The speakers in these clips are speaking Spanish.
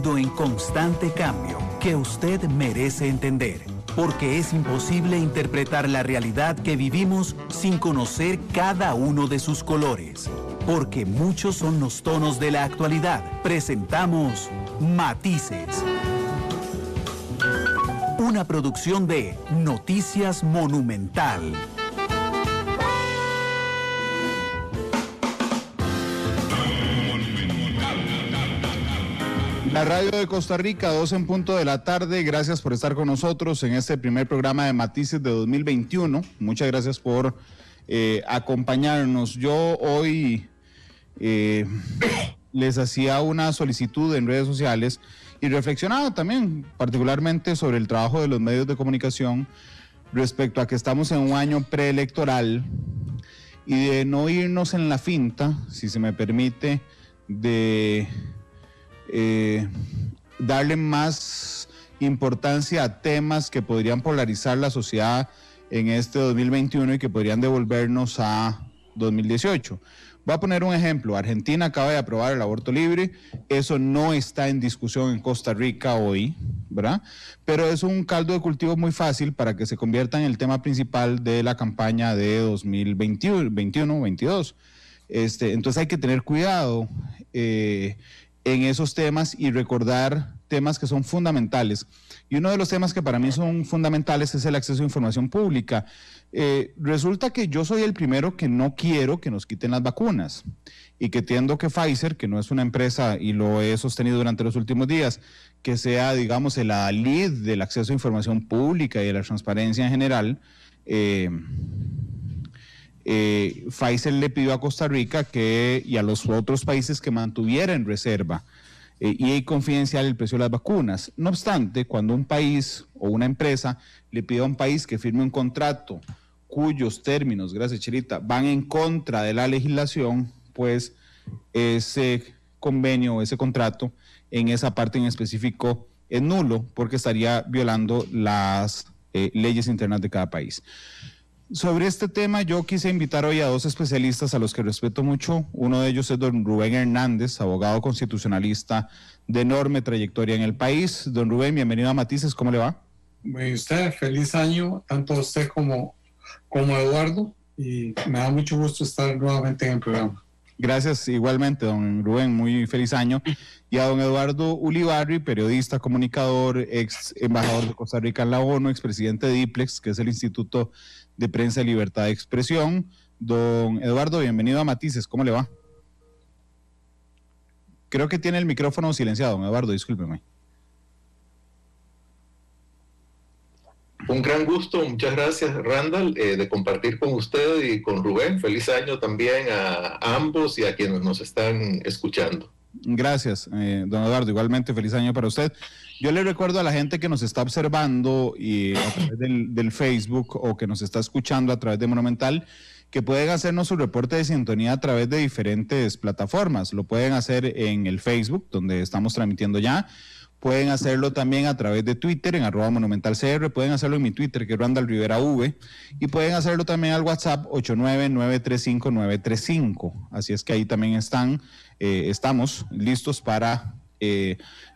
En constante cambio, que usted merece entender, porque es imposible interpretar la realidad que vivimos sin conocer cada uno de sus colores, porque muchos son los tonos de la actualidad. Presentamos Matices, una producción de Noticias Monumental. La radio de Costa Rica, 2 en punto de la tarde. Gracias por estar con nosotros en este primer programa de Matices de 2021. Muchas gracias por acompañarnos. Yo hoy les hacía una solicitud en redes sociales y reflexionaba también particularmente sobre el trabajo de los medios de comunicación respecto a que estamos en un año preelectoral y de no irnos en la finta, si se me permite, de darle más importancia a temas que podrían polarizar la sociedad en este 2021 y que podrían devolvernos a 2018. Voy a poner un ejemplo. Argentina acaba de aprobar el aborto libre. Eso no está en discusión en Costa Rica hoy, ¿verdad? Pero es un caldo de cultivo muy fácil para que se convierta en el tema principal de la campaña de 2021-22. Entonces hay que tener cuidado en esos temas y recordar temas que son fundamentales. Y uno de los temas que para mí son fundamentales es el acceso a información pública. Resulta que yo soy el primero que no quiero que nos quiten las vacunas y que entiendo que Pfizer, que no es una empresa y lo he sostenido durante los últimos días, que sea, digamos, el adalid del acceso a información pública y de la transparencia en general, Pfizer le pidió a Costa Rica y a los otros países que mantuviera en reserva y confidencial el precio de las vacunas. No obstante, cuando un país o una empresa le pide a un país que firme un contrato cuyos términos, gracias Chirita, van en contra de la legislación, pues ese convenio o ese contrato en esa parte en específico es nulo porque estaría violando las leyes internas de cada país. Sobre este tema yo quise invitar hoy a dos especialistas a los que respeto mucho. Uno de ellos es don Rubén Hernández, abogado constitucionalista de enorme trayectoria en el país. Don Rubén, bienvenido a Matices, ¿cómo le va? Muy usted, feliz año, tanto a usted como Eduardo, y me da mucho gusto estar nuevamente en el programa. Gracias, igualmente, don Rubén, muy feliz año. Y a don Eduardo Ulibarri, periodista, comunicador, ex embajador de Costa Rica en la ONU, expresidente de IPLEX, que es el Instituto de Prensa y Libertad de Expresión. Don Eduardo, bienvenido a Matices, ¿cómo le va? Creo que tiene el micrófono silenciado, don Eduardo, discúlpeme. Un gran gusto, muchas gracias Randall, de compartir con usted y con Rubén. Feliz año también a ambos y a quienes nos están escuchando. Gracias, don Eduardo, igualmente feliz año para usted. Yo le recuerdo a la gente que nos está observando y a través del Facebook o que nos está escuchando a través de Monumental, que pueden hacernos su reporte de sintonía a través de diferentes plataformas. Lo pueden hacer en el Facebook, donde estamos transmitiendo ya. Pueden hacerlo también a través de Twitter, en @monumentalcr, pueden hacerlo en mi Twitter, que es Randall Rivera V, y pueden hacerlo también al WhatsApp 89935-935. Así es que ahí también estamos listos para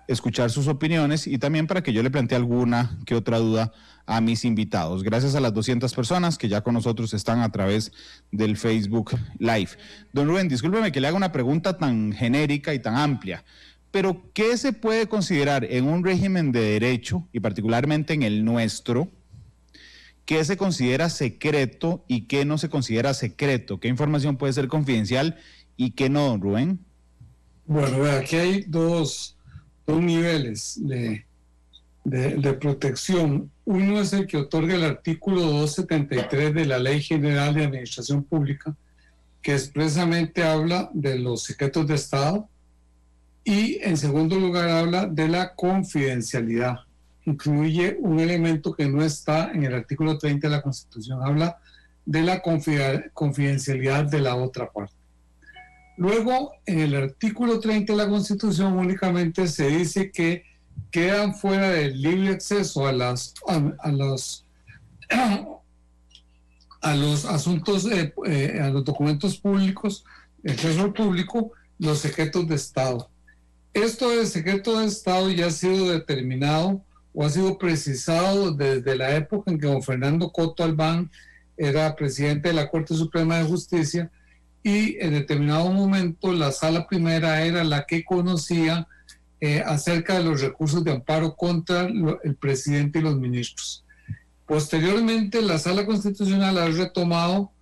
escuchar sus opiniones y también para que yo le plantee alguna que otra duda a mis invitados. Gracias a las 200 personas que ya con nosotros están a través del Facebook Live. Don Rubén, discúlpeme que le haga una pregunta tan genérica y tan amplia, pero ¿qué se puede considerar en un régimen de derecho, y particularmente en el nuestro, qué se considera secreto y qué no se considera secreto? ¿Qué información puede ser confidencial y qué no, don Rubén? Bueno, aquí hay dos niveles de protección. Uno es el que otorga el artículo 273 de la Ley General de Administración Pública, que expresamente habla de los secretos de Estado. Y en segundo lugar habla de la confidencialidad. Incluye un elemento que no está en el artículo 30 de la Constitución. Habla de la confidencialidad de la otra parte. Luego, en el artículo 30 de la Constitución únicamente se dice que quedan fuera del libre acceso a los asuntos, a los documentos públicos, el acceso al público, los secretos de Estado. Esto del secreto de Estado ya ha sido determinado o ha sido precisado desde la época en que don Fernando Coto Albán era presidente de la Corte Suprema de Justicia, y en determinado momento la Sala Primera era la que conocía acerca de los recursos de amparo contra el presidente y los ministros. Posteriormente, la Sala Constitucional ha retomado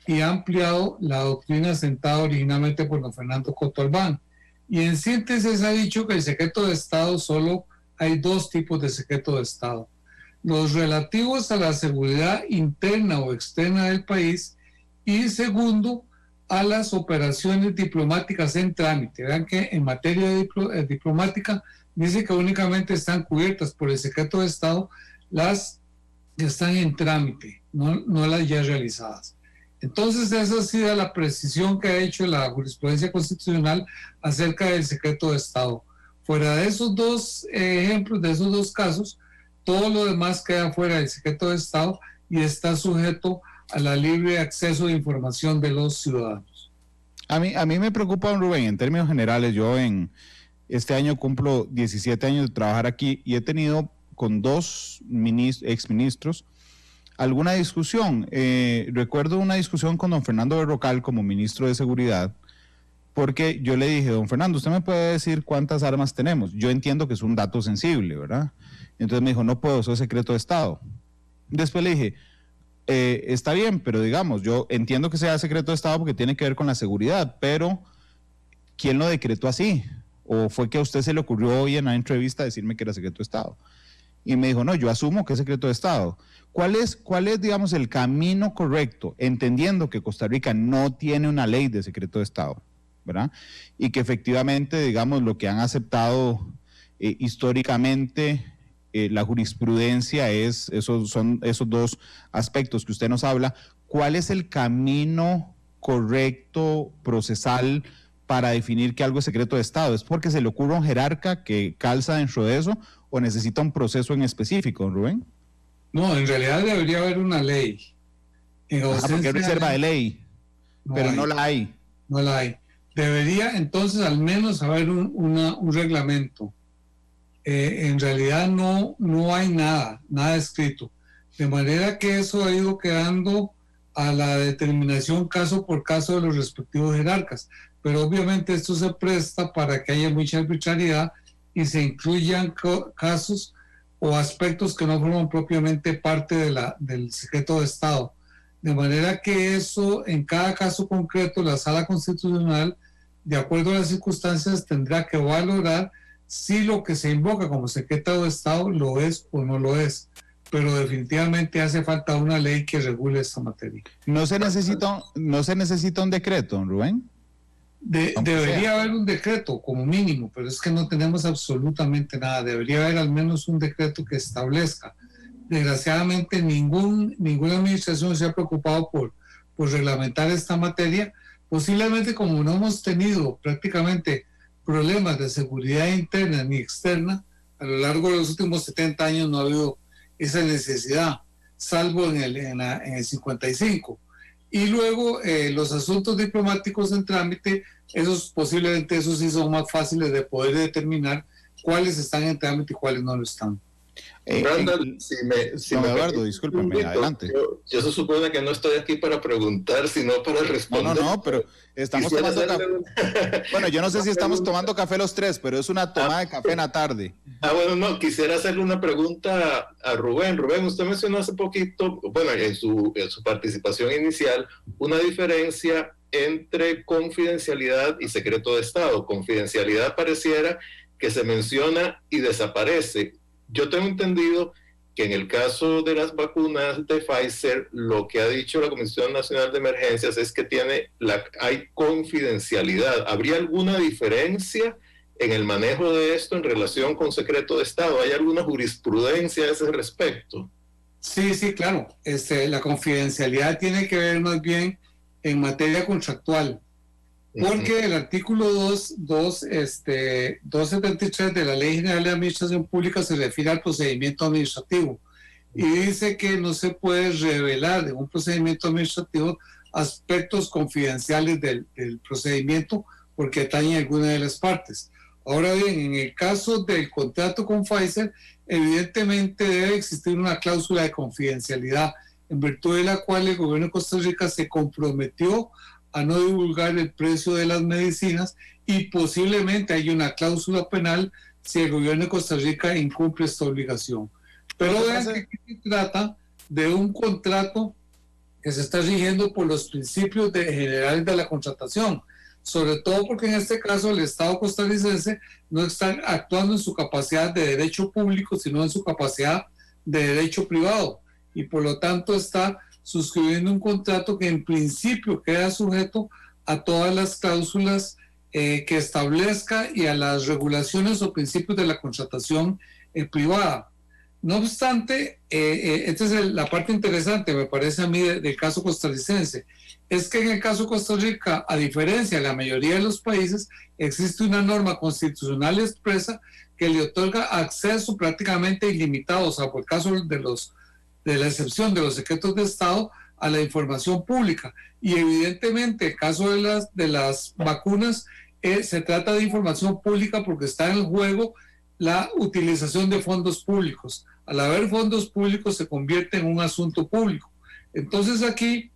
y ha ampliado la doctrina sentada originalmente por don Fernando Coto Albán. Y en síntesis ha dicho que el secreto de Estado, solo hay dos tipos de secreto de Estado: los relativos a la seguridad interna o externa del país, y segundo, a las operaciones diplomáticas en trámite. Vean que en materia diplomática dice que únicamente están cubiertas por el secreto de Estado las que están en trámite, no las ya realizadas. Entonces esa ha sido la precisión que ha hecho la jurisprudencia constitucional acerca del secreto de Estado. Fuera de esos dos ejemplos, de esos dos casos, todo lo demás queda fuera del secreto de Estado y está sujeto a la libre acceso de información de los ciudadanos. A mí me preocupa, don Rubén, en términos generales. Yo en este año cumplo 17 años de trabajar aquí y he tenido con dos exministros alguna discusión. Recuerdo una discusión con don Fernando Berrocal como ministro de Seguridad, porque yo le dije: don Fernando, ¿usted me puede decir cuántas armas tenemos? Yo entiendo que es un dato sensible, ¿verdad? Entonces me dijo: no puedo, eso es secreto de Estado. Después le dije: está bien, pero digamos, yo entiendo que sea secreto de Estado porque tiene que ver con la seguridad, pero ¿quién lo decretó así? ¿O fue que a usted se le ocurrió hoy en la entrevista decirme que era secreto de Estado? Y me dijo: no, yo asumo que es secreto de Estado. ¿Cuál es, digamos, el camino correcto, entendiendo que Costa Rica no tiene una ley de secreto de Estado, ¿verdad? Y que efectivamente, digamos, lo que han aceptado históricamente la jurisprudencia son esos dos aspectos que usted nos habla. ¿Cuál es el camino correcto, procesal, para definir que algo es secreto de Estado? ¿Es porque se le ocurre a un jerarca que calza dentro de eso o necesita un proceso en específico, don Rubén? No, en realidad debería haber una ley. Porque es reserva de ley, pero no la hay. No la hay. Debería entonces al menos haber un reglamento. En realidad no hay nada escrito. De manera que eso ha ido quedando a la determinación caso por caso de los respectivos jerarcas. Pero obviamente esto se presta para que haya mucha arbitrariedad y se incluyan casos o aspectos que no forman propiamente parte del secreto de Estado. De manera que eso, en cada caso concreto, la Sala Constitucional, de acuerdo a las circunstancias, tendrá que valorar si lo que se invoca como secreto de Estado lo es o no lo es. Pero definitivamente hace falta una ley que regule esta materia. ¿No se necesita un decreto, don Rubén? Debería haber un decreto como mínimo, pero es que no tenemos absolutamente nada. Debería haber al menos un decreto que establezca. Desgraciadamente ninguna administración se ha preocupado por reglamentar esta materia. Posiblemente como no hemos tenido prácticamente problemas de seguridad interna ni externa, a lo largo de los últimos 70 años no ha habido esa necesidad, salvo en el 55. Y luego los asuntos diplomáticos en trámite, posiblemente esos sí son más fáciles de poder determinar cuáles están en trámite y cuáles no lo están. Randall, Eduardo, discúlpeme, adelante. Yo se supone que no estoy aquí para preguntar, sino para responder. No, pero estamos tomando café. Bueno, yo no sé si estamos tomando café los tres, pero es una tomada de café en la tarde. Bueno, no, quisiera hacerle una pregunta a Rubén. Rubén, usted mencionó hace poquito, bueno, en su participación inicial, una diferencia entre confidencialidad y secreto de Estado. Confidencialidad pareciera que se menciona y desaparece. Yo tengo entendido que en el caso de las vacunas de Pfizer, lo que ha dicho la Comisión Nacional de Emergencias es que hay confidencialidad. ¿Habría alguna diferencia en el manejo de esto en relación con secreto de Estado? ¿Hay alguna jurisprudencia a ese respecto? Sí, claro. La confidencialidad tiene que ver más bien en materia contractual. Porque el artículo 273 de la Ley General de Administración Pública se refiere al procedimiento administrativo y dice que no se puede revelar en un procedimiento administrativo aspectos confidenciales del procedimiento porque atañe a alguna de las partes. Ahora bien, en el caso del contrato con Pfizer, evidentemente debe existir una cláusula de confidencialidad, en virtud de la cual el gobierno de Costa Rica se comprometió a no divulgar el precio de las medicinas, y posiblemente hay una cláusula penal si el gobierno de Costa Rica incumple esta obligación. Pero vean que aquí se trata de un contrato que se está rigiendo por los principios generales de la contratación, sobre todo porque en este caso el Estado costarricense no está actuando en su capacidad de derecho público, sino en su capacidad de derecho privado, y por lo tanto está suscribiendo un contrato que en principio queda sujeto a todas las cláusulas que establezca y a las regulaciones o principios de la contratación privada. No obstante, esta es la parte interesante, me parece a mí, del caso costarricense, es que en el caso de Costa Rica, a diferencia de la mayoría de los países, existe una norma constitucional expresa que le otorga acceso prácticamente ilimitado, salvo el caso de la excepción de los secretos de Estado, a la información pública. Y evidentemente, el caso de las vacunas, se trata de información pública porque está en juego la utilización de fondos públicos. Al haber fondos públicos se convierte en un asunto público. Entonces aquí,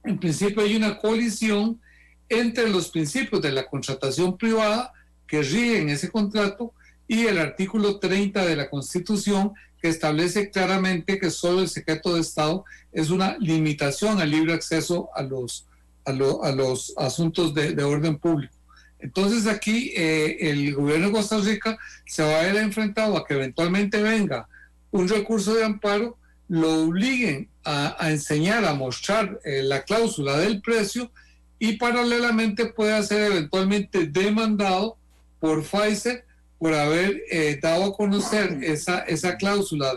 en principio, hay una colisión entre los principios de la contratación privada que rigen ese contrato y el artículo 30 de la Constitución, que establece claramente que solo el secreto de Estado es una limitación al libre acceso a los asuntos de orden público. Entonces aquí el gobierno de Costa Rica se va a ver enfrentado a que eventualmente venga un recurso de amparo, lo obliguen a enseñar, a mostrar la cláusula del precio, y paralelamente pueda ser eventualmente demandado por Pfizer por haber dado a conocer esa cláusula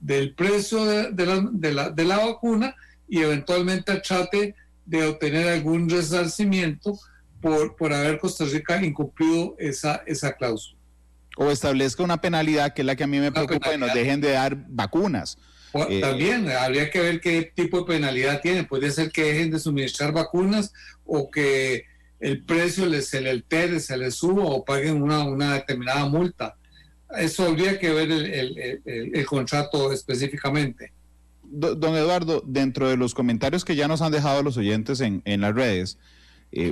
del precio de la vacuna, y eventualmente trate de obtener algún resarcimiento por haber Costa Rica incumplido esa cláusula. O establezca una penalidad, que es la que a mí me preocupa, y nos dejen de dar vacunas. También habría que ver qué tipo de penalidad tienen. Puede ser que dejen de suministrar vacunas, o que el precio se le altere, se le suba, o paguen una determinada multa. Eso habría que ver el contrato específicamente. Don Eduardo, dentro de los comentarios que ya nos han dejado los oyentes en las redes,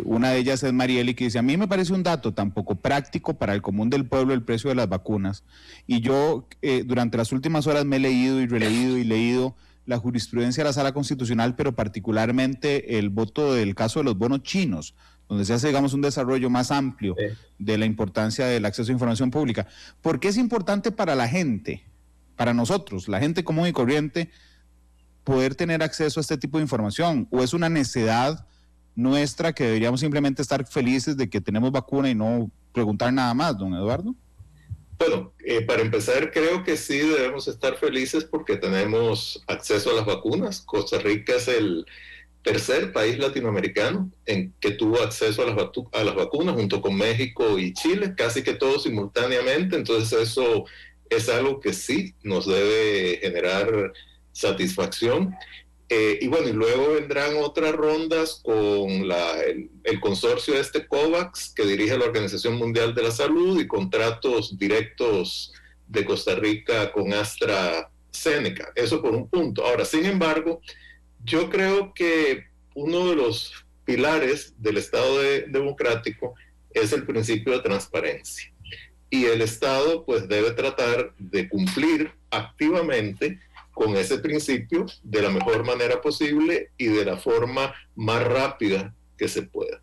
una de ellas es Marieli, que dice: a mí me parece un dato tan poco práctico para el común del pueblo el precio de las vacunas, y yo durante las últimas horas me he leído y releído y leído la jurisprudencia de la Sala Constitucional, pero particularmente el voto del caso de los bonos chinos, donde se hace, digamos, un desarrollo más amplio de la importancia del acceso a información pública. ¿Por qué es importante para la gente, para nosotros, la gente común y corriente, poder tener acceso a este tipo de información? ¿O es una necedad nuestra que deberíamos simplemente estar felices de que tenemos vacuna y no preguntar nada más, don Eduardo? Bueno, para empezar, creo que sí debemos estar felices porque tenemos acceso a las vacunas. Costa Rica es el tercer país latinoamericano en que tuvo acceso a las vacunas, junto con México y Chile, casi que todos simultáneamente. Entonces eso es algo que sí nos debe generar satisfacción. Y bueno, y luego vendrán otras rondas con el consorcio COVAX, que dirige la Organización Mundial de la Salud, y contratos directos de Costa Rica con AstraZeneca. Eso por un punto. Ahora, sin embargo, yo creo que uno de los pilares del Estado democrático es el principio de transparencia. Y el Estado pues debe tratar de cumplir activamente con ese principio de la mejor manera posible y de la forma más rápida que se pueda.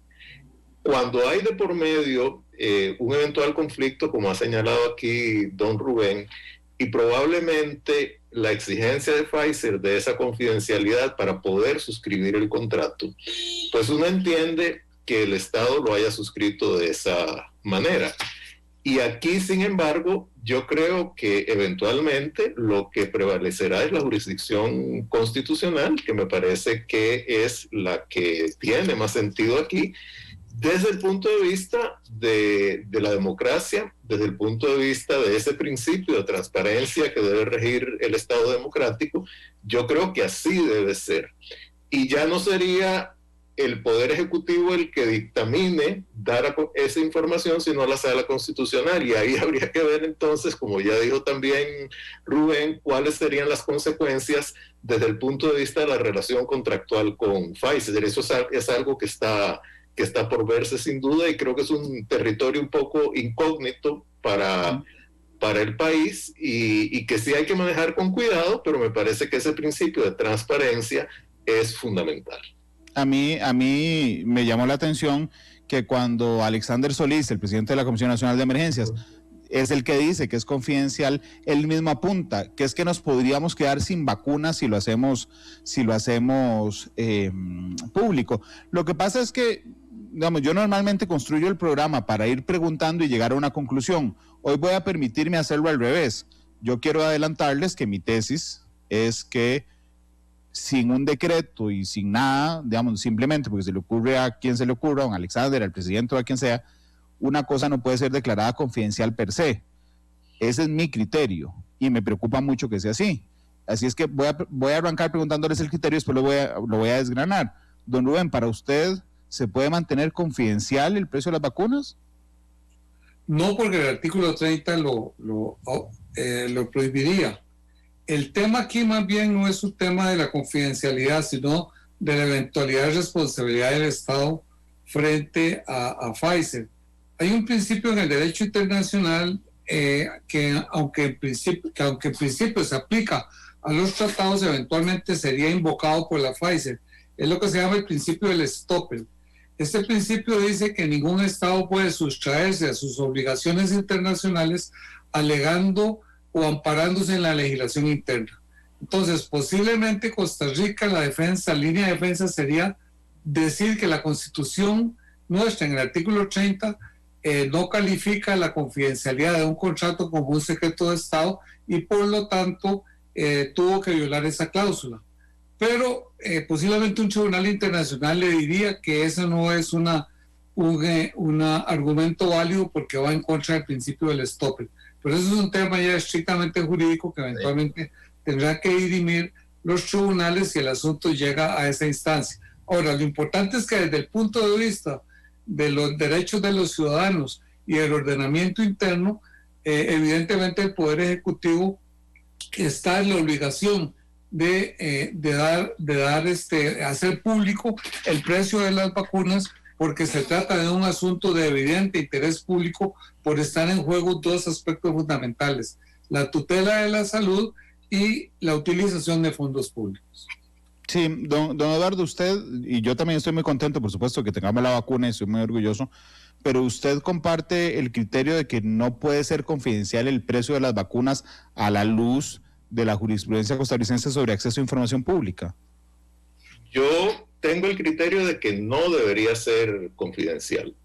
Cuando hay de por medio un eventual conflicto, como ha señalado aquí don Rubén, y probablemente la exigencia de Pfizer de esa confidencialidad para poder suscribir el contrato, pues uno entiende que el Estado lo haya suscrito de esa manera. Y aquí, sin embargo, yo creo que eventualmente lo que prevalecerá es la jurisdicción constitucional, que me parece que es la que tiene más sentido aquí, desde el punto de vista de la democracia, desde el punto de vista de ese principio de transparencia que debe regir el Estado democrático. Yo creo que así debe ser. Y ya no sería el Poder Ejecutivo el que dictamine dar esa información si no la sala constitucional, y ahí habría que ver entonces, como ya dijo también Rubén, cuáles serían las consecuencias desde el punto de vista de la relación contractual con Pfizer. Eso es algo que está por verse sin duda, y creo que es un territorio un poco incógnito para el país, y que sí hay que manejar con cuidado, pero me parece que ese principio de transparencia es fundamental. A mí me llamó la atención que cuando Alexander Solís, el presidente de la Comisión Nacional de Emergencias, es el que dice que es confidencial, él mismo apunta que es que nos podríamos quedar sin vacunas si lo hacemos público. Lo que pasa es que, digamos, yo normalmente construyo el programa para ir preguntando y llegar a una conclusión. Hoy voy a permitirme hacerlo al revés. Yo quiero adelantarles que mi tesis es que sin un decreto y sin nada, digamos, simplemente porque se le ocurre a quien se le ocurra, a don Alexander, al presidente o a quien sea, una cosa no puede ser declarada confidencial per se. Ese es mi criterio y me preocupa mucho que sea así. Así es que voy a arrancar preguntándoles el criterio y después lo voy a desgranar. Don Rubén, ¿para usted se puede mantener confidencial el precio de las vacunas? No, porque el artículo 30 lo prohibiría. El tema aquí más bien no es un tema de la confidencialidad, sino de la eventualidad de responsabilidad del Estado frente a Pfizer. Hay un principio en el derecho internacional que aunque en principio se aplica a los tratados, eventualmente sería invocado por la Pfizer. Es lo que se llama el principio del estoppel. Este principio dice que ningún Estado puede sustraerse a sus obligaciones internacionales alegando o amparándose en la legislación interna. Entonces, posiblemente Costa Rica, la línea de defensa sería decir que la Constitución nuestra, en el artículo 30, no califica la confidencialidad de un contrato como un secreto de Estado y por lo tanto tuvo que violar esa cláusula. Pero posiblemente un tribunal internacional le diría que eso no es un argumento válido porque va en contra del principio del estoppel. Pero eso es un tema ya estrictamente jurídico que eventualmente tendrán que dirimir los tribunales si el asunto llega a esa instancia. Ahora, lo importante es que desde el punto de vista de los derechos de los ciudadanos y el ordenamiento interno, evidentemente el Poder Ejecutivo está en la obligación de hacer público el precio de las vacunas, porque se trata de un asunto de evidente interés público por estar en juego dos aspectos fundamentales: la tutela de la salud y la utilización de fondos públicos. Sí, don Eduardo, usted, y yo también estoy muy contento, por supuesto, que tengamos la vacuna y estoy muy orgulloso, pero usted comparte el criterio de que no puede ser confidencial el precio de las vacunas a la luz de la jurisprudencia costarricense sobre acceso a información pública. Yo tengo el criterio de que no debería ser confidencial.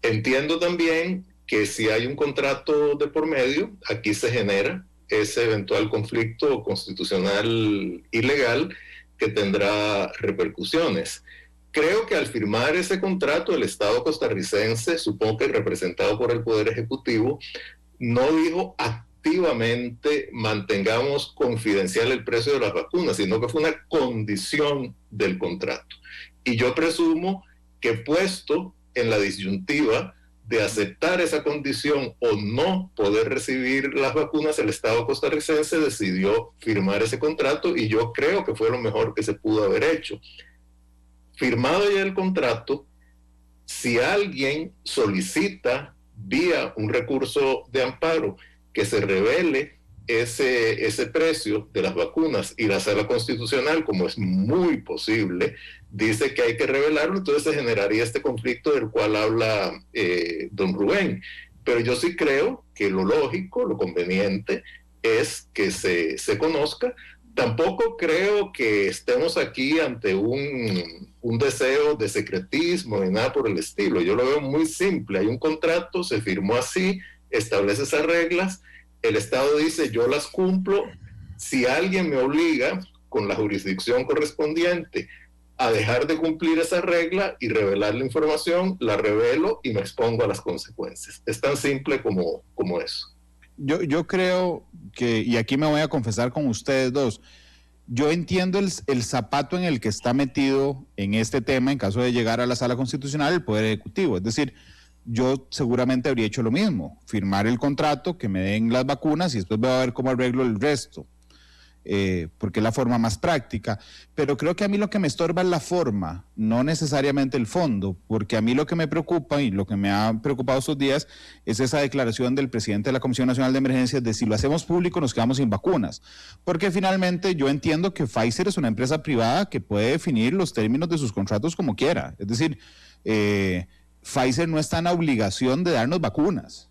Entiendo también que si hay un contrato de por medio, aquí se genera ese eventual conflicto constitucional ilegal que tendrá repercusiones. Creo que al firmar ese contrato, el Estado costarricense, supongo que representado por el Poder Ejecutivo, no dijo activamente mantengamos confidencial el precio de las vacunas, sino que fue una condición del contrato. Y yo presumo que, puesto en la disyuntiva de aceptar esa condición o no poder recibir las vacunas, el Estado costarricense decidió firmar ese contrato, y yo creo que fue lo mejor que se pudo haber hecho. Firmado ya el contrato, si alguien solicita vía un recurso de amparo que se revele ese precio de las vacunas, y la Sala Constitucional, como es muy posible, dice que hay que revelarlo, entonces se generaría este conflicto del cual habla don Rubén. Pero yo sí creo que lo lógico, lo conveniente, es que se conozca. Tampoco creo que estemos aquí ante un deseo de secretismo ni nada por el estilo. Yo lo veo muy simple. Hay un contrato, se firmó así, establece esas reglas, el Estado dice yo las cumplo. Si alguien me obliga con la jurisdicción correspondiente a dejar de cumplir esa regla y revelar la información, la revelo y me expongo a las consecuencias. Es tan simple como eso. Yo creo que, y aquí me voy a confesar con ustedes dos, yo entiendo el zapato en el que está metido en este tema en caso de llegar a la Sala Constitucional el Poder Ejecutivo. Es decir, yo seguramente habría hecho lo mismo, firmar el contrato, que me den las vacunas y después voy a ver cómo arreglo el resto, porque es la forma más práctica. Pero creo que a mí lo que me estorba es la forma, no necesariamente el fondo, porque a mí lo que me preocupa y lo que me ha preocupado estos días es esa declaración del presidente de la Comisión Nacional de Emergencias de si lo hacemos público nos quedamos sin vacunas, porque finalmente yo entiendo que Pfizer es una empresa privada que puede definir los términos de sus contratos como quiera, es decir, Pfizer no está en la obligación de darnos vacunas.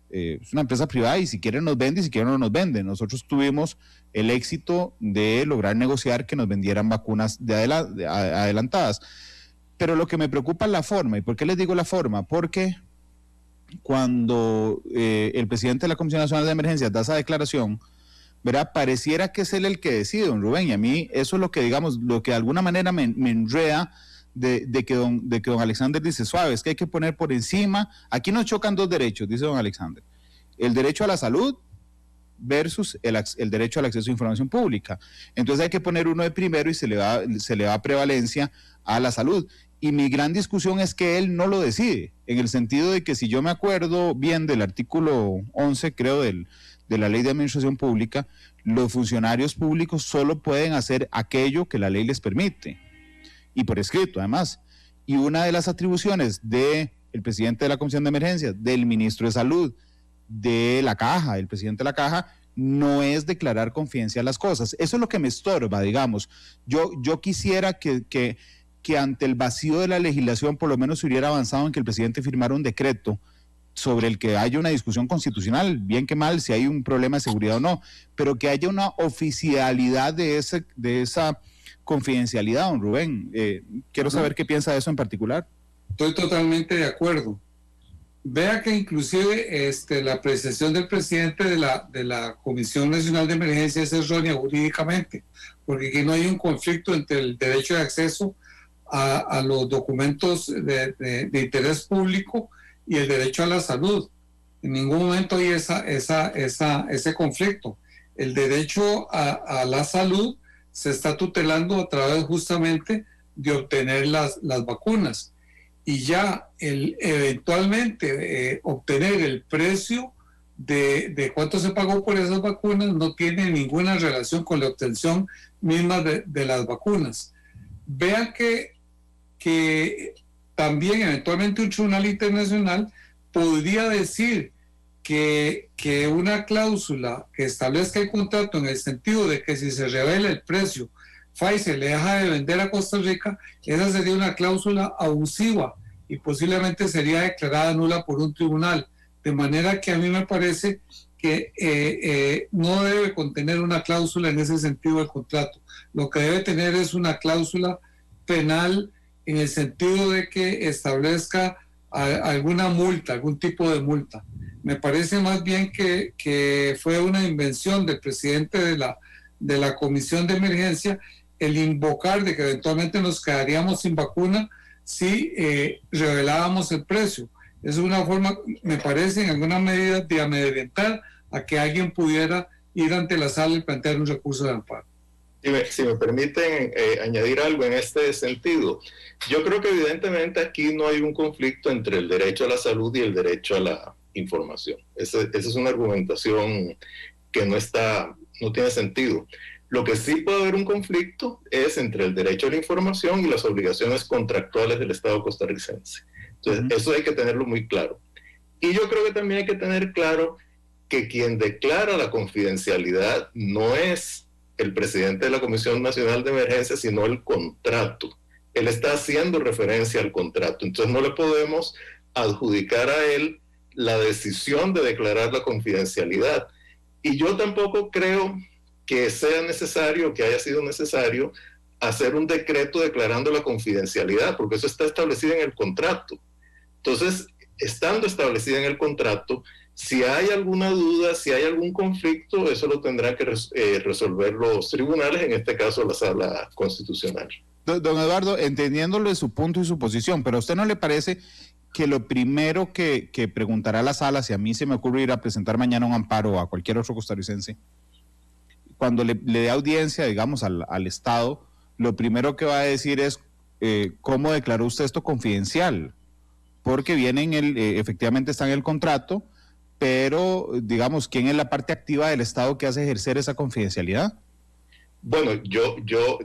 Es una empresa privada y si quieren nos vende y si quieren no nos vende. Nosotros tuvimos el éxito de lograr negociar que nos vendieran vacunas adelantadas. Pero lo que me preocupa es la forma. ¿Y por qué les digo la forma? Porque cuando el presidente de la Comisión Nacional de Emergencias da esa declaración, ¿verdad? Pareciera que es él el que decide, don Rubén, y a mí eso es lo que, digamos, lo que de alguna manera me enreda de que don Alexander dice, suave, es que hay que poner por encima, aquí nos chocan dos derechos, dice don Alexander, el derecho a la salud versus el derecho al acceso a información pública. Entonces hay que poner uno de primero y se le da prevalencia a la salud. Y mi gran discusión es que él no lo decide, en el sentido de que si yo me acuerdo bien del artículo 11, creo, de la Ley de Administración Pública, los funcionarios públicos solo pueden hacer aquello que la ley les permite. Y por escrito, además. Y una de las atribuciones del presidente de la Comisión de Emergencias, del ministro de Salud, de la Caja, el presidente de la Caja, no es declarar confidencial las cosas. Eso es lo que me estorba, digamos. Yo quisiera que ante el vacío de la legislación por lo menos se hubiera avanzado en que el presidente firmara un decreto sobre el que haya una discusión constitucional, bien que mal, si hay un problema de seguridad o no, pero que haya una oficialidad de esa confidencialidad, don Rubén. Quiero saber qué piensa de eso en particular. Estoy totalmente de acuerdo. Vea que inclusive la apreciación del presidente de la Comisión Nacional de Emergencia es errónea jurídicamente, porque aquí no hay un conflicto entre el derecho de acceso a los documentos de interés público y el derecho a la salud. En ningún momento hay ese conflicto. El derecho a la salud se está tutelando a través justamente de obtener las vacunas. Y ya eventualmente obtener el precio de cuánto se pagó por esas vacunas no tiene ninguna relación con la obtención misma de las vacunas. Vean que también eventualmente un tribunal internacional podría decir que una cláusula que establezca el contrato en el sentido de que si se revela el precio, Pfizer le deja de vender a Costa Rica, esa sería una cláusula abusiva y posiblemente sería declarada nula por un tribunal. De manera que a mí me parece que no debe contener una cláusula en ese sentido del contrato. Lo que debe tener es una cláusula penal en el sentido de que establezca alguna multa, algún tipo de multa. Me parece más bien que fue una invención del presidente de la Comisión de Emergencia el invocar de que eventualmente nos quedaríamos sin vacuna si revelábamos el precio. Es una forma, me parece, en alguna medida de amedrentar a que alguien pudiera ir ante la sala y plantear un recurso de amparo. Si me permiten añadir algo en este sentido, yo creo que evidentemente aquí no hay un conflicto entre el derecho a la salud y el derecho a la información. Esa es una argumentación que no tiene sentido. Lo que sí puede haber un conflicto es entre el derecho a la información y las obligaciones contractuales del Estado costarricense. Entonces, eso hay que tenerlo muy claro. Y yo creo que también hay que tener claro que quien declara la confidencialidad no es el presidente de la Comisión Nacional de Emergencia, sino el contrato. Él está haciendo referencia al contrato. Entonces, no le podemos adjudicar a él la decisión de declarar la confidencialidad. Y yo tampoco creo que sea necesario, que haya sido necesario, hacer un decreto declarando la confidencialidad, porque eso está establecido en el contrato. Entonces, estando establecida en el contrato, si hay alguna duda, si hay algún conflicto, eso lo tendrán que resolver los tribunales, en este caso la Sala Constitucional. Don Eduardo, entendiéndole su punto y su posición, pero ¿a usted no le parece que lo primero que preguntará la Sala, si a mí se me ocurre ir a presentar mañana un amparo a cualquier otro costarricense, cuando le dé audiencia, digamos, al Estado, lo primero que va a decir es ¿cómo declaró usted esto confidencial? Porque efectivamente está en el contrato, pero, digamos, ¿quién es la parte activa del Estado que hace ejercer esa confidencialidad? Bueno,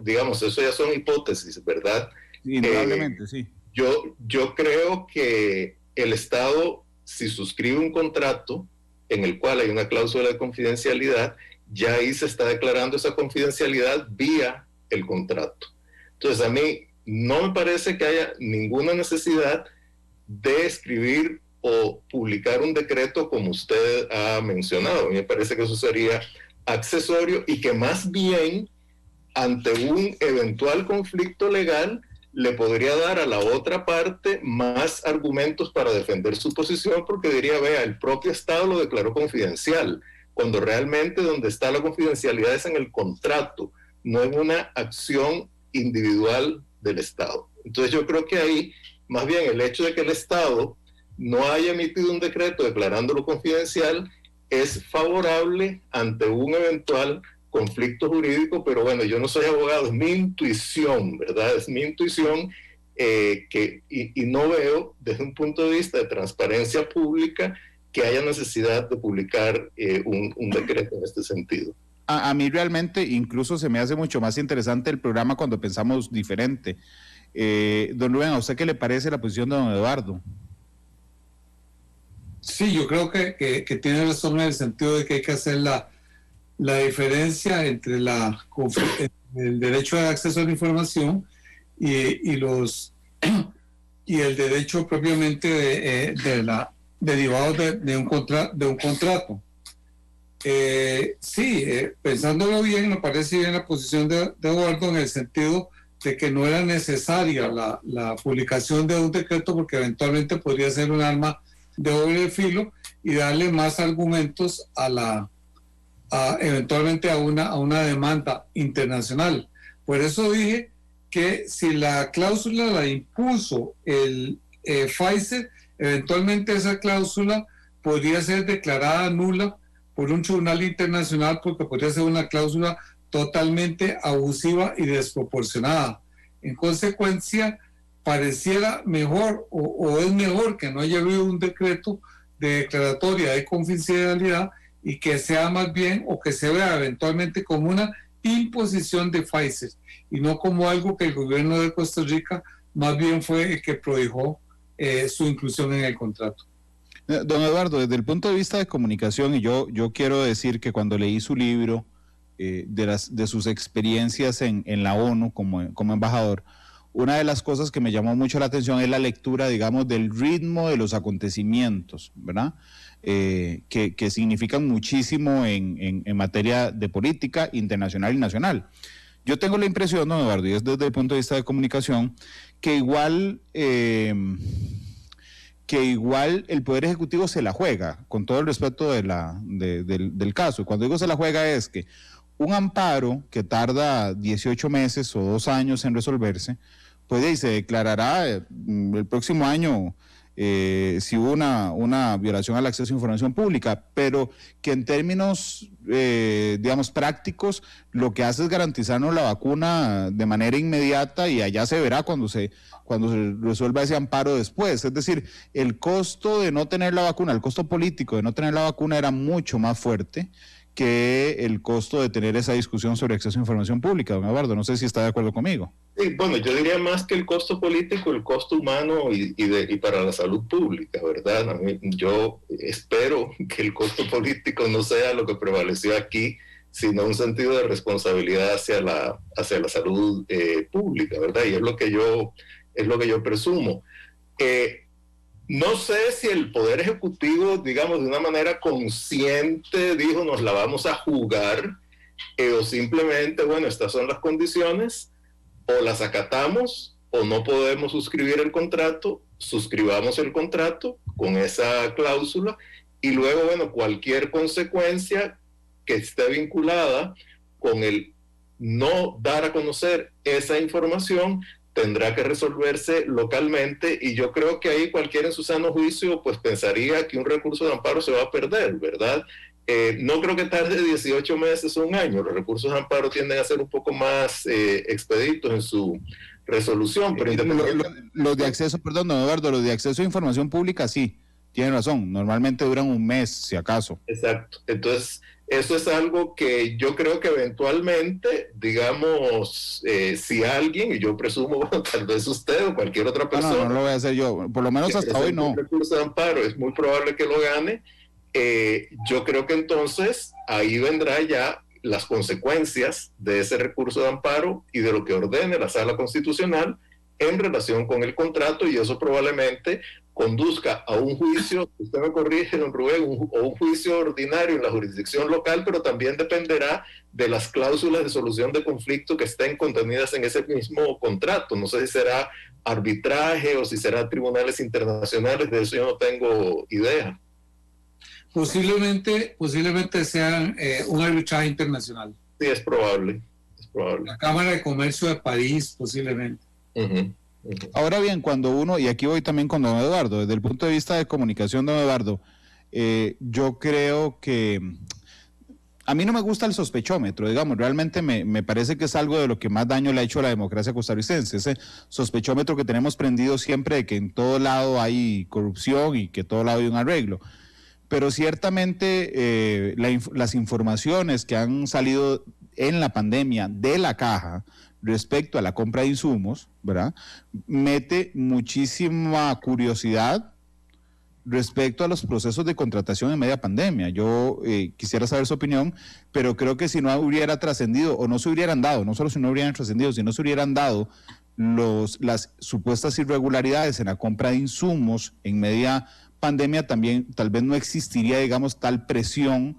digamos, eso ya son hipótesis, ¿verdad? Indudablemente, sí. Yo creo que el Estado, si suscribe un contrato en el cual hay una cláusula de confidencialidad, ya ahí se está declarando esa confidencialidad vía el contrato. Entonces, a mí no me parece que haya ninguna necesidad de escribir o publicar un decreto como usted ha mencionado. A mí me parece que eso sería accesorio y que más bien ante un eventual conflicto legal le podría dar a la otra parte más argumentos para defender su posición, porque diría, vea, el propio Estado lo declaró confidencial, cuando realmente donde está la confidencialidad es en el contrato, no en una acción individual del Estado. Entonces yo creo que ahí, más bien el hecho de que el Estado no haya emitido un decreto declarándolo confidencial es favorable ante un eventual conflicto jurídico, pero bueno, yo no soy abogado, es mi intuición, ¿verdad? Es mi intuición y no veo desde un punto de vista de transparencia pública que haya necesidad de publicar un decreto en este sentido. A mí realmente incluso se me hace mucho más interesante el programa cuando pensamos diferente. Don Rubén, ¿a usted qué le parece la posición de don Eduardo? Sí, yo creo que tiene razón en el sentido de que hay que hacer la diferencia entre el derecho de acceso a la información y el derecho propiamente derivado de un contrato. Pensándolo bien, me parece bien la posición de Eduardo en el sentido de que no era necesaria la publicación de un decreto, porque eventualmente podría ser un arma de doble filo y darle más argumentos eventualmente a una demanda internacional. Por eso dije que si la cláusula la impuso el Pfizer, eventualmente esa cláusula podría ser declarada nula por un tribunal internacional, porque podría ser una cláusula totalmente abusiva y desproporcionada. En consecuencia, pareciera mejor o es mejor que no haya habido un decreto de declaratoria de confidencialidad y que sea más bien, o que se vea eventualmente como una imposición de Pfizer y no como algo que el gobierno de Costa Rica más bien fue el que prohijó su inclusión en el contrato. Don Eduardo, desde el punto de vista de comunicación, y yo quiero decir que cuando leí su libro de sus experiencias en la ONU como embajador, una de las cosas que me llamó mucho la atención es la lectura, digamos, del ritmo de los acontecimientos, ¿verdad? Que significan muchísimo en materia de política internacional y nacional. Yo tengo la impresión, don Eduardo, y es desde el punto de vista de comunicación, que igual el Poder Ejecutivo se la juega, con todo el respeto del caso. Cuando digo se la juega es que un amparo que tarda 18 meses o 2 años en resolverse, pues se declarará el próximo año si hubo una violación al acceso a información pública, pero que en términos, digamos, prácticos, lo que hace es garantizarnos la vacuna de manera inmediata y allá se verá cuando se resuelva ese amparo después. Es decir, el costo de no tener la vacuna, el costo político de no tener la vacuna era mucho más fuerte que el costo de tener esa discusión sobre acceso a información pública. Don Eduardo, no sé si está de acuerdo conmigo. Sí, bueno, yo diría más que el costo político, el costo humano y para la salud pública, ¿verdad? A mí, yo espero que el costo político no sea lo que prevaleció aquí, sino un sentido de responsabilidad hacia la salud pública, ¿verdad? Y es lo que yo presumo. No sé si el Poder Ejecutivo, digamos, de una manera consciente dijo nos la vamos a jugar, o simplemente, bueno, estas son las condiciones, o las acatamos o no podemos suscribir el contrato, suscribamos el contrato con esa cláusula y luego, bueno, cualquier consecuencia que esté vinculada con el no dar a conocer esa información tendrá que resolverse localmente, y yo creo que ahí cualquiera en su sano juicio pues pensaría que un recurso de amparo se va a perder, ¿verdad? No creo que tarde 18 meses o un año. Los recursos de amparo tienden a ser un poco más expeditos en su resolución, pero los de acceso, perdón, don Eduardo, los de acceso a información pública, sí, tienen razón, normalmente duran un mes, si acaso. Exacto, entonces eso es algo que yo creo que eventualmente, digamos, si alguien, y yo presumo, bueno, tal vez usted o cualquier otra persona... No lo voy a hacer yo, por lo menos hasta hoy no. Un recurso de amparo, es muy probable que lo gane. Yo creo que entonces ahí vendrá ya las consecuencias de ese recurso de amparo y de lo que ordene la Sala Constitucional en relación con el contrato, y eso probablemente conduzca a un juicio, usted me corrige, don Rubén, o un juicio ordinario en la jurisdicción local, pero también dependerá de las cláusulas de solución de conflicto que estén contenidas en ese mismo contrato. No sé si será arbitraje o si será tribunales internacionales, de eso yo no tengo idea. Posiblemente sean un arbitraje internacional. Sí, es probable. La Cámara de Comercio de París, posiblemente. Ahora bien, cuando uno, y aquí voy también con don Eduardo, desde el punto de vista de comunicación, don Eduardo, yo creo que a mí no me gusta el sospechómetro, digamos, realmente me parece que es algo de lo que más daño le ha hecho a la democracia costarricense, ese sospechómetro que tenemos prendido siempre de que en todo lado hay corrupción y que en todo lado hay un arreglo. Pero ciertamente las informaciones que han salido en la pandemia de la caja respecto a la compra de insumos, ¿verdad?, mete muchísima curiosidad respecto a los procesos de contratación en media pandemia. Yo quisiera saber su opinión, pero creo que si no hubiera trascendido, o no se hubieran dado, no solo si no hubieran trascendido, si no se hubieran dado las supuestas irregularidades en la compra de insumos en media pandemia, también tal vez no existiría, digamos, tal presión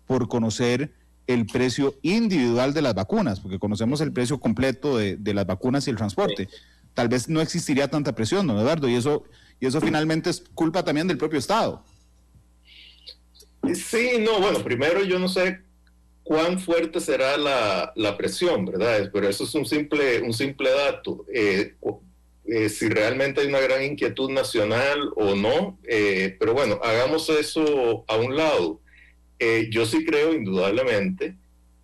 por conocer el precio individual de las vacunas, porque conocemos el precio completo de las vacunas y el transporte. Tal vez no existiría tanta presión, don Eduardo, y eso finalmente es culpa también del propio Estado. Sí, no, bueno, primero yo no sé cuán fuerte será la presión, ¿verdad? Pero eso es un simple dato. Si realmente hay una gran inquietud nacional o no, pero bueno, hagamos eso a un lado. Yo sí creo indudablemente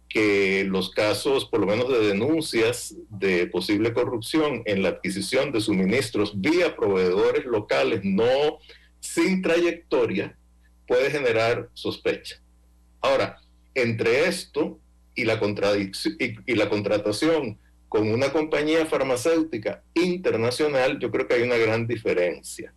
que los casos, por lo menos de denuncias de posible corrupción en la adquisición de suministros vía proveedores locales no sin trayectoria, puede generar sospecha. Ahora, entre esto y la contratación con una compañía farmacéutica internacional, yo creo que hay una gran diferencia.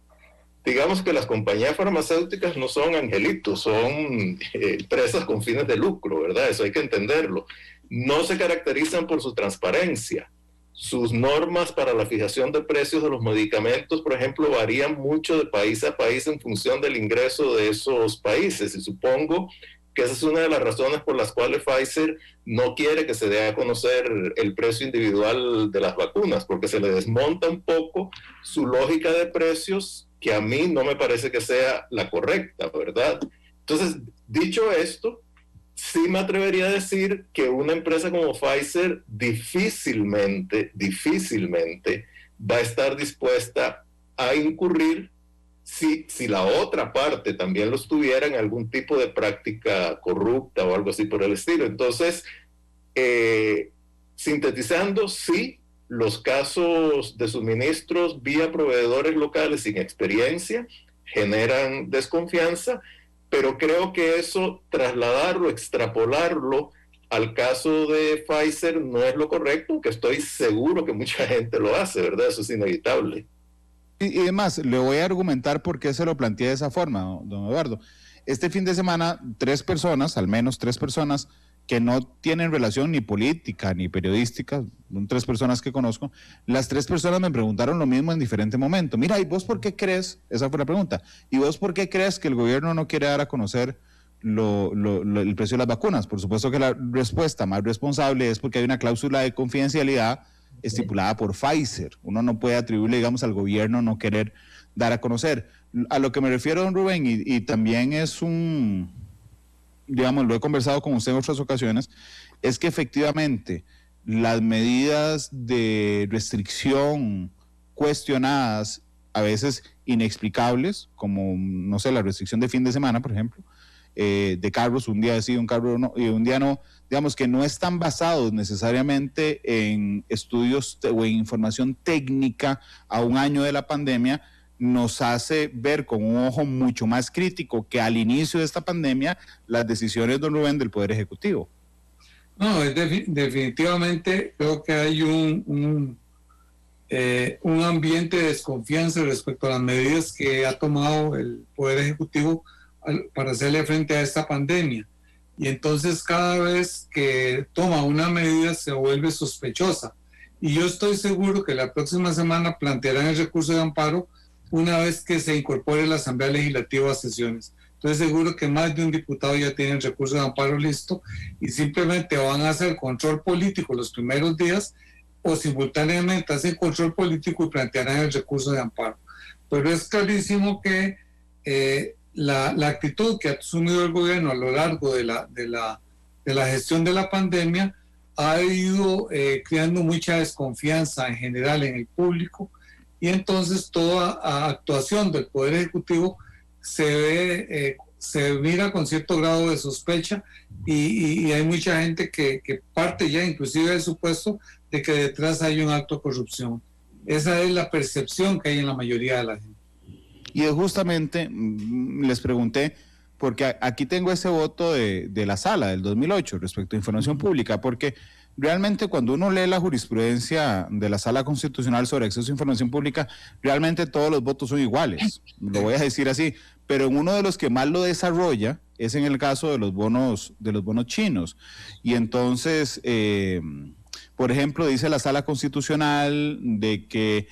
Digamos que las compañías farmacéuticas no son angelitos, son empresas con fines de lucro, ¿verdad? Eso hay que entenderlo. No se caracterizan por su transparencia. Sus normas para la fijación de precios de los medicamentos, por ejemplo, varían mucho de país a país en función del ingreso de esos países. Y supongo que esa es una de las razones por las cuales Pfizer no quiere que se dé a conocer el precio individual de las vacunas, porque se le desmonta un poco su lógica de precios, que a mí no me parece que sea la correcta, ¿verdad? Entonces, dicho esto, sí me atrevería a decir que una empresa como Pfizer difícilmente va a estar dispuesta a incurrir si la otra parte también lo estuviera en algún tipo de práctica corrupta o algo así por el estilo. Entonces, sintetizando, sí, los casos de suministros vía proveedores locales sin experiencia generan desconfianza, pero creo que eso, trasladarlo, extrapolarlo al caso de Pfizer no es lo correcto, que estoy seguro que mucha gente lo hace, ¿verdad? Eso es inevitable. Y además, le voy a argumentar por qué se lo planteé de esa forma, don Eduardo. Este fin de semana, al menos tres personas, que no tienen relación ni política ni periodística, son tres personas que conozco, las tres personas me preguntaron lo mismo en diferente momento. Mira, ¿y vos por qué crees? Esa fue la pregunta. ¿Y vos por qué crees que el gobierno no quiere dar a conocer el precio de las vacunas? Por supuesto que la respuesta más responsable es porque hay una cláusula de confidencialidad estipulada por Pfizer. Uno no puede atribuirle, digamos, al gobierno no querer dar a conocer. A lo que me refiero, don Rubén, y también es digamos, lo he conversado con usted en otras ocasiones, es que efectivamente las medidas de restricción cuestionadas, a veces inexplicables, como, no sé, la restricción de fin de semana, por ejemplo, de carros, un día sí, un carro no, y un día no, digamos que no están basados necesariamente en estudios o en información técnica a un año de la pandemia, nos hace ver con un ojo mucho más crítico que al inicio de esta pandemia las decisiones, don Rubén, del Poder Ejecutivo. No, definitivamente creo que hay un ambiente de desconfianza respecto a las medidas que ha tomado el Poder Ejecutivo para hacerle frente a esta pandemia. Y entonces cada vez que toma una medida se vuelve sospechosa. Y yo estoy seguro que la próxima semana plantearán el recurso de amparo una vez que se incorpore la Asamblea Legislativa a sesiones. Entonces seguro que más de un diputado ya tiene el recurso de amparo listo y simplemente van a hacer control político los primeros días o simultáneamente hacen control político y plantearán el recurso de amparo. Pero es clarísimo que la actitud que ha asumido el gobierno a lo largo de la gestión de la pandemia ha ido creando mucha desconfianza en general en el público, y entonces toda actuación del Poder Ejecutivo se mira con cierto grado de sospecha y hay mucha gente que parte ya inclusive del supuesto de que detrás hay un acto de corrupción. Esa es la percepción que hay en la mayoría de la gente. Y justamente les pregunté, porque aquí tengo ese voto de la sala del 2008 respecto a información pública, porque realmente cuando uno lee la jurisprudencia de la Sala Constitucional sobre acceso a información pública, realmente todos los votos son iguales, lo voy a decir así, pero en uno de los que más lo desarrolla es en el caso de los bonos chinos. Y entonces, por ejemplo, dice la Sala Constitucional de que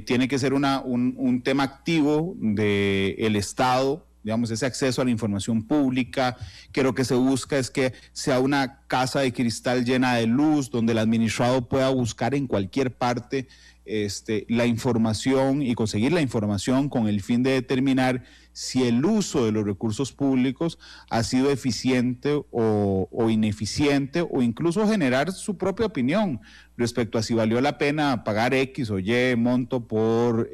tiene que ser un tema activo del Estado, digamos, ese acceso a la información pública, que lo que se busca es que sea una casa de cristal llena de luz, donde el administrado pueda buscar en cualquier parte la información y conseguir la información con el fin de determinar si el uso de los recursos públicos ha sido eficiente o ineficiente, o incluso generar su propia opinión respecto a si valió la pena pagar X o Y monto por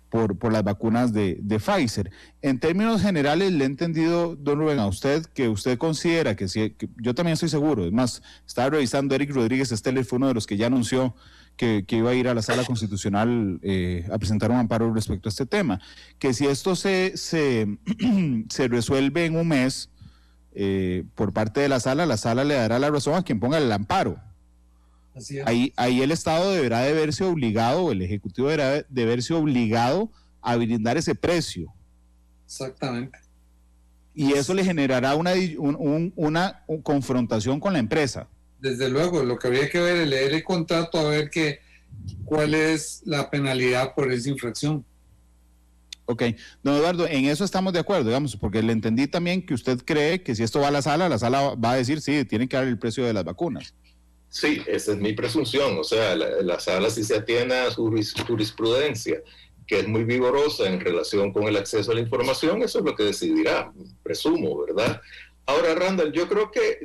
por las vacunas de Pfizer. En términos generales, le he entendido, don Rubén, a usted que usted considera que sí, que yo también estoy seguro, es más, estaba revisando, Eric Rodríguez Steller fue uno de los que ya anunció que iba a ir a la Sala Constitucional a presentar un amparo respecto a este tema, que si esto se resuelve en un mes por parte de la Sala le dará la razón a quien ponga el amparo. Ahí el Estado deberá de verse obligado, el Ejecutivo deberá de verse obligado a brindar ese precio. Exactamente. Y eso le generará una confrontación con la empresa. Desde luego, lo que habría que ver es leer el contrato a ver cuál es la penalidad por esa infracción. Ok, don Eduardo, en eso estamos de acuerdo, digamos, porque le entendí también que usted cree que si esto va a la sala va a decir, sí, tienen que dar el precio de las vacunas. Sí, esa es mi presunción, o sea, la sala sí se atiene a su jurisprudencia, que es muy vigorosa en relación con el acceso a la información, eso es lo que decidirá, presumo, ¿verdad? Ahora, Randall, yo creo que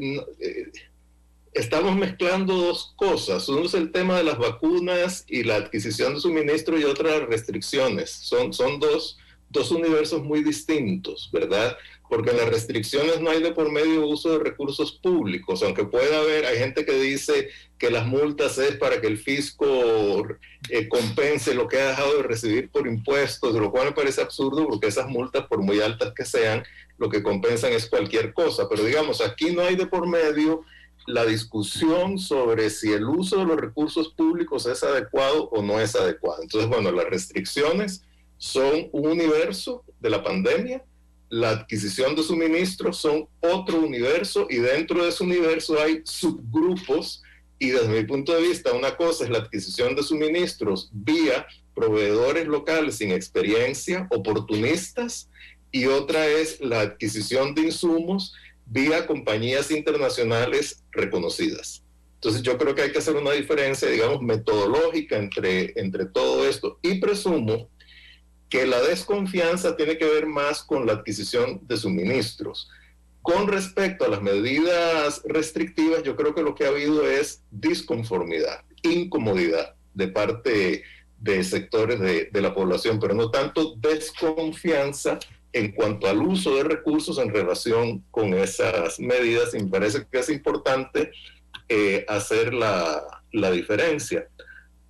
estamos mezclando dos cosas. Uno es el tema de las vacunas y la adquisición de suministro, y otras restricciones. Son dos universos muy distintos, ¿verdad? Porque en las restricciones no hay de por medio uso de recursos públicos, aunque pueda haber, hay gente que dice que las multas es para que el fisco compense lo que ha dejado de recibir por impuestos, lo cual me parece absurdo, porque esas multas, por muy altas que sean, lo que compensan es cualquier cosa. Pero digamos, aquí no hay de por medio la discusión sobre si el uso de los recursos públicos es adecuado o no es adecuado. Entonces, bueno, las restricciones son un universo de la pandemia, la adquisición de suministros son otro universo, y dentro de ese universo hay subgrupos, y desde mi punto de vista una cosa es la adquisición de suministros vía proveedores locales sin experiencia, oportunistas, y otra es la adquisición de insumos vía compañías internacionales reconocidas. Entonces yo creo que hay que hacer una diferencia, digamos, metodológica entre todo esto, y presumo que la desconfianza tiene que ver más con la adquisición de suministros. Con respecto a las medidas restrictivas, yo creo que lo que ha habido es disconformidad, incomodidad de parte de sectores de la población, pero no tanto desconfianza en cuanto al uso de recursos en relación con esas medidas, y me parece que es importante hacer la diferencia.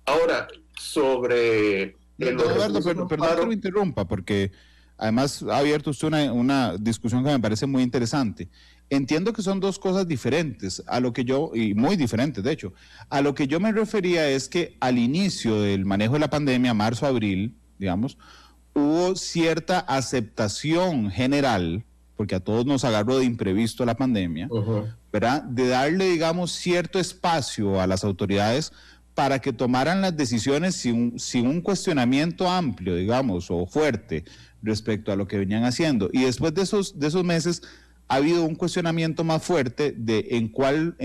Ahora, sobre... Eduardo, perdón que lo interrumpa, porque además ha abierto usted una discusión que me parece muy interesante. Entiendo que son dos cosas diferentes, y muy diferentes de hecho. A lo que yo me refería es que al inicio del manejo de la pandemia, marzo-abril, digamos, hubo cierta aceptación general, porque a todos nos agarró de imprevisto la pandemia, ¿verdad? De darle, digamos, cierto espacio a las autoridades para que tomaran las decisiones sin un cuestionamiento amplio, digamos, o fuerte respecto a lo que venían haciendo. Y después de esos meses ha habido un cuestionamiento más fuerte de en cuál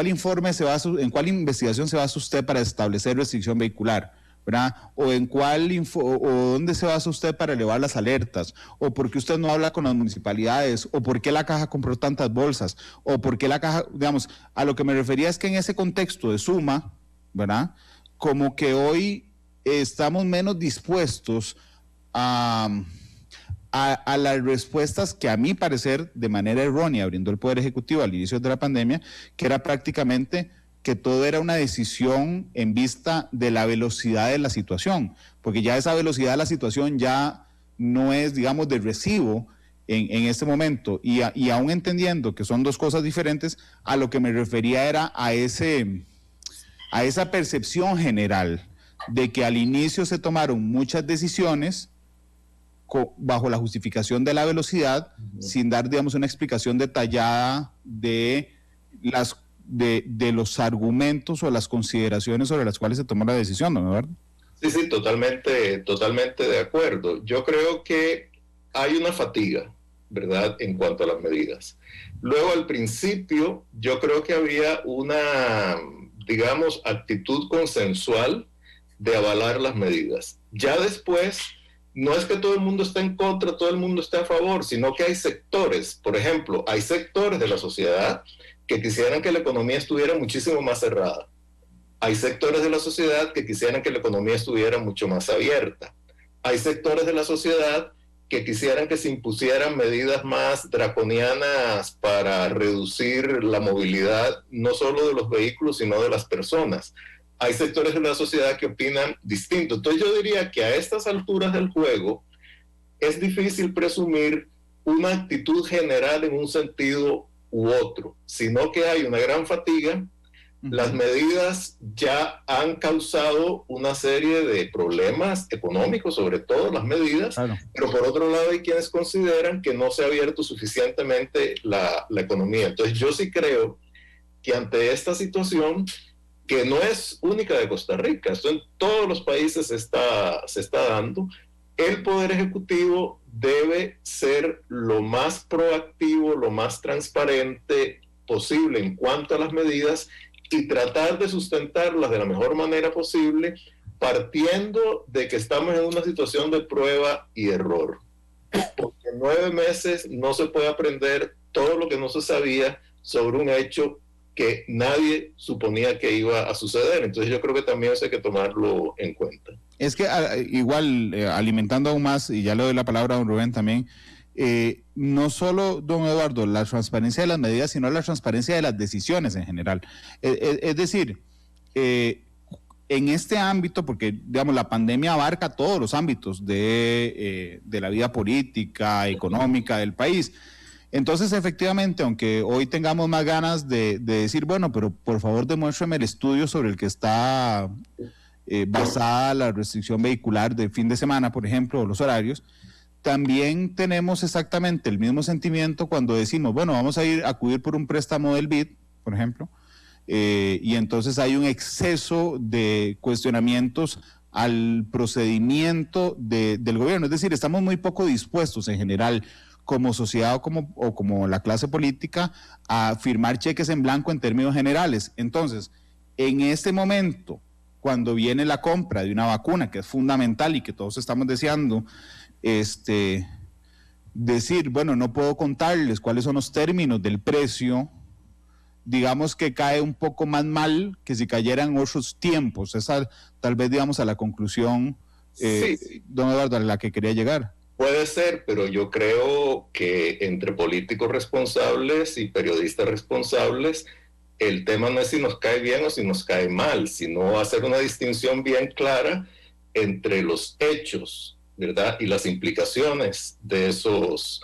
informe se basa, en cuál investigación se basa usted para establecer restricción vehicular, ¿verdad? O dónde se basa usted para elevar las alertas, o por qué usted no habla con las municipalidades, o por qué la caja compró tantas bolsas, o por qué la caja, digamos, a lo que me refería es que en ese contexto de suma, ¿verdad? Como que hoy estamos menos dispuestos a las respuestas que a mi parecer de manera errónea brindó el Poder Ejecutivo al inicio de la pandemia, que era prácticamente que todo era una decisión en vista de la velocidad de la situación, porque ya esa velocidad de la situación ya no es, digamos, de recibo en este momento, y aún entendiendo que son dos cosas diferentes, a lo que me refería era a esa percepción general de que al inicio se tomaron muchas decisiones bajo la justificación de la velocidad, sin dar, digamos, una explicación detallada de los argumentos o las consideraciones sobre las cuales se tomó la decisión, ¿no, Eduardo? Sí, totalmente de acuerdo. Yo creo que hay una fatiga, ¿verdad?, en cuanto a las medidas. Luego, al principio, yo creo que había una, digamos, actitud consensual de avalar las medidas. Ya después, no es que todo el mundo esté en contra, todo el mundo esté a favor, sino que hay sectores, por ejemplo, hay sectores de la sociedad que quisieran que la economía estuviera muchísimo más cerrada. Hay sectores de la sociedad que quisieran que la economía estuviera mucho más abierta. Hay sectores de la sociedad que quisieran que se impusieran medidas más draconianas para reducir la movilidad, no solo de los vehículos, sino de las personas. Hay sectores de la sociedad que opinan distinto. Entonces yo diría que a estas alturas del juego es difícil presumir una actitud general en un sentido u otro, sino que hay una gran fatiga. Las medidas ya han causado una serie de problemas económicos, sobre todo las medidas, claro. Pero por otro lado hay quienes consideran que no se ha abierto suficientemente la economía. Entonces yo sí creo que ante esta situación, que no es única de Costa Rica, esto en todos los países se está dando, el Poder Ejecutivo debe ser lo más proactivo, lo más transparente posible en cuanto a las medidas y tratar de sustentarlas de la mejor manera posible, partiendo de que estamos en una situación de prueba y error. Porque en 9 meses no se puede aprender todo lo que no se sabía sobre un hecho que nadie suponía que iba a suceder. Entonces yo creo que también eso hay que tomarlo en cuenta. Es que igual, alimentando aún más, y ya le doy la palabra a don Rubén también, no solo, don Eduardo, la transparencia de las medidas, sino la transparencia de las decisiones en general. Es decir, en este ámbito, porque digamos la pandemia abarca todos los ámbitos de la vida política, económica del país. Entonces, efectivamente, aunque hoy tengamos más ganas de decir, bueno, pero por favor demuéstrame el estudio sobre el que está basada la restricción vehicular de fin de semana, por ejemplo, o los horarios, también tenemos exactamente el mismo sentimiento cuando decimos, bueno, vamos a acudir por un préstamo del BID, por ejemplo, y entonces hay un exceso de cuestionamientos al procedimiento del gobierno. Es decir, estamos muy poco dispuestos en general como sociedad o como la clase política a firmar cheques en blanco en términos generales. Entonces, en este momento, cuando viene la compra de una vacuna, que es fundamental y que todos estamos deseando, decir, bueno, no puedo contarles cuáles son los términos del precio, digamos que cae un poco más mal que si cayera en otros tiempos. Esa tal vez, digamos, a la conclusión, sí. Don Eduardo, a la que quería llegar. Puede ser, pero yo creo que entre políticos responsables y periodistas responsables, el tema no es si nos cae bien o si nos cae mal, sino hacer una distinción bien clara entre los hechos, ¿verdad? Y las implicaciones de esos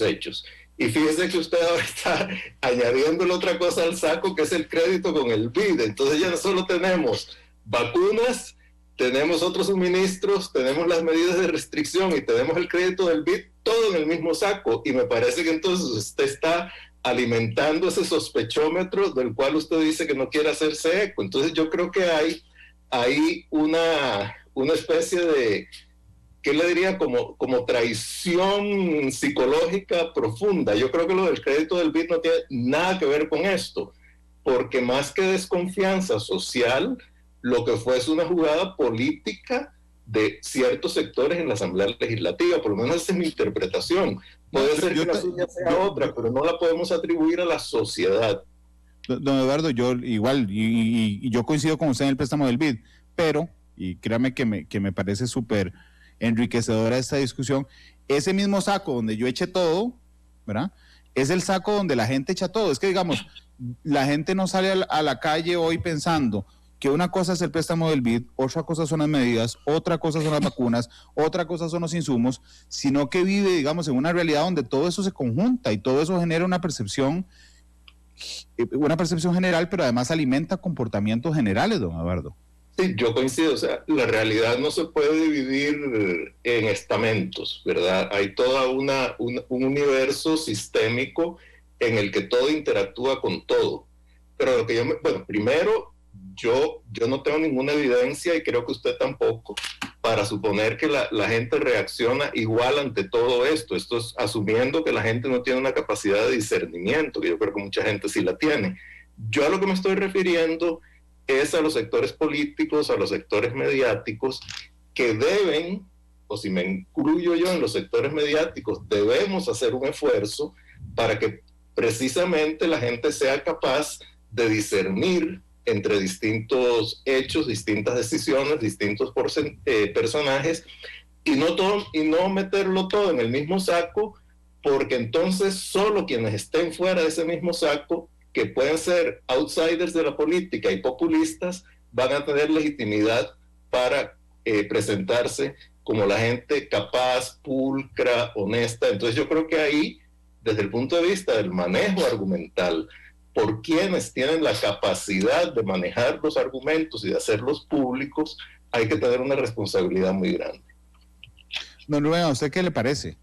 hechos. Y fíjese que usted ahora está añadiéndole otra cosa al saco, que es el crédito con el BID. Entonces ya no solo tenemos vacunas, tenemos otros suministros, tenemos las medidas de restricción y tenemos el crédito del BID, todo en el mismo saco. Y me parece que entonces usted está alimentando ese sospechómetro del cual usted dice que no quiere hacerse eco. Entonces yo creo que hay una especie de, ¿qué le diría? Como traición psicológica profunda. Yo creo que lo del crédito del BID no tiene nada que ver con esto, porque más que desconfianza social, lo que fue es una jugada política de ciertos sectores en la Asamblea Legislativa. Por lo menos esa es mi interpretación. Puede ser que la suya sea otra, pero no la podemos atribuir a la sociedad. Don Eduardo, yo igual, y yo coincido con usted en el préstamo del BID, pero, y créame que me parece súper enriquecedora esta discusión, ese mismo saco donde yo eché todo, ¿verdad? Es el saco donde la gente echa todo. Es que, digamos, la gente no sale a la calle hoy pensando que una cosa es el préstamo del BID, otra cosa son las medidas, otra cosa son las vacunas, otra cosa son los insumos, sino que vive, digamos, en una realidad donde todo eso se conjunta y todo eso genera una percepción general, pero además alimenta comportamientos generales, don Eduardo. Sí, yo coincido. O sea, la realidad no se puede dividir en estamentos, ¿verdad? Hay todo un universo sistémico en el que todo interactúa con todo. Pero lo que primero, yo no tengo ninguna evidencia, y creo que usted tampoco, para suponer que la gente reacciona igual ante todo esto. Esto es asumiendo que la gente no tiene una capacidad de discernimiento, que yo creo que mucha gente sí la tiene. Yo a lo que me estoy refiriendo es a los sectores políticos, a los sectores mediáticos, que deben, o si me incluyo yo en los sectores mediáticos, debemos hacer un esfuerzo para que precisamente la gente sea capaz de discernir entre distintos hechos, distintas decisiones, distintos personajes, y no meterlo todo en el mismo saco, porque entonces solo quienes estén fuera de ese mismo saco, que pueden ser outsiders de la política y populistas, van a tener legitimidad para presentarse como la gente capaz, pulcra, honesta. Entonces yo creo que ahí, desde el punto de vista del manejo argumental, por quienes tienen la capacidad de manejar los argumentos y de hacerlos públicos, hay que tener una responsabilidad muy grande. Don Rubén, ¿a usted qué le parece?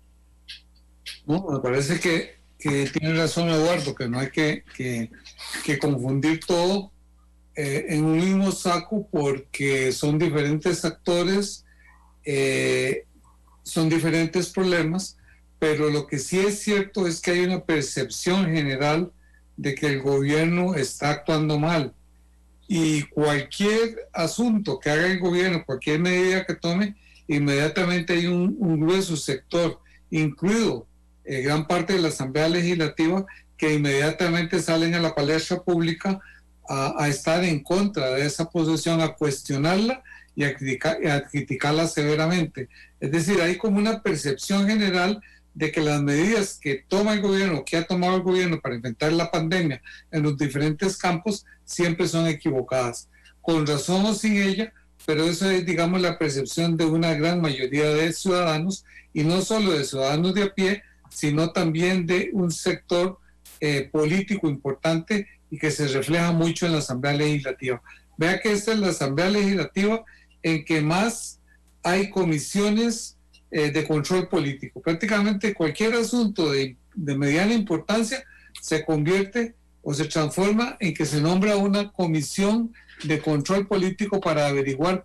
No, me parece que tiene razón Eduardo, que no hay que confundir todo en un mismo saco, porque son diferentes actores, son diferentes problemas, pero lo que sí es cierto es que hay una percepción general de que el gobierno está actuando mal, y cualquier asunto que haga el gobierno, cualquier medida que tome, inmediatamente hay un grueso sector, incluido gran parte de la Asamblea Legislativa, que inmediatamente salen a la palestra pública a estar en contra de esa posición, a cuestionarla y a criticarla severamente. Es decir, hay como una percepción general de que las medidas que toma el gobierno, que ha tomado el gobierno para enfrentar la pandemia en los diferentes campos, siempre son equivocadas, con razón o sin ella, pero eso es, digamos, la percepción de una gran mayoría de ciudadanos, y no solo de ciudadanos de a pie, sino también de un sector político importante y que se refleja mucho en la Asamblea Legislativa. Vea que esta es la Asamblea Legislativa en que más hay comisiones de control político. Prácticamente cualquier asunto de mediana importancia se convierte o se transforma en que se nombra una comisión de control político para averiguar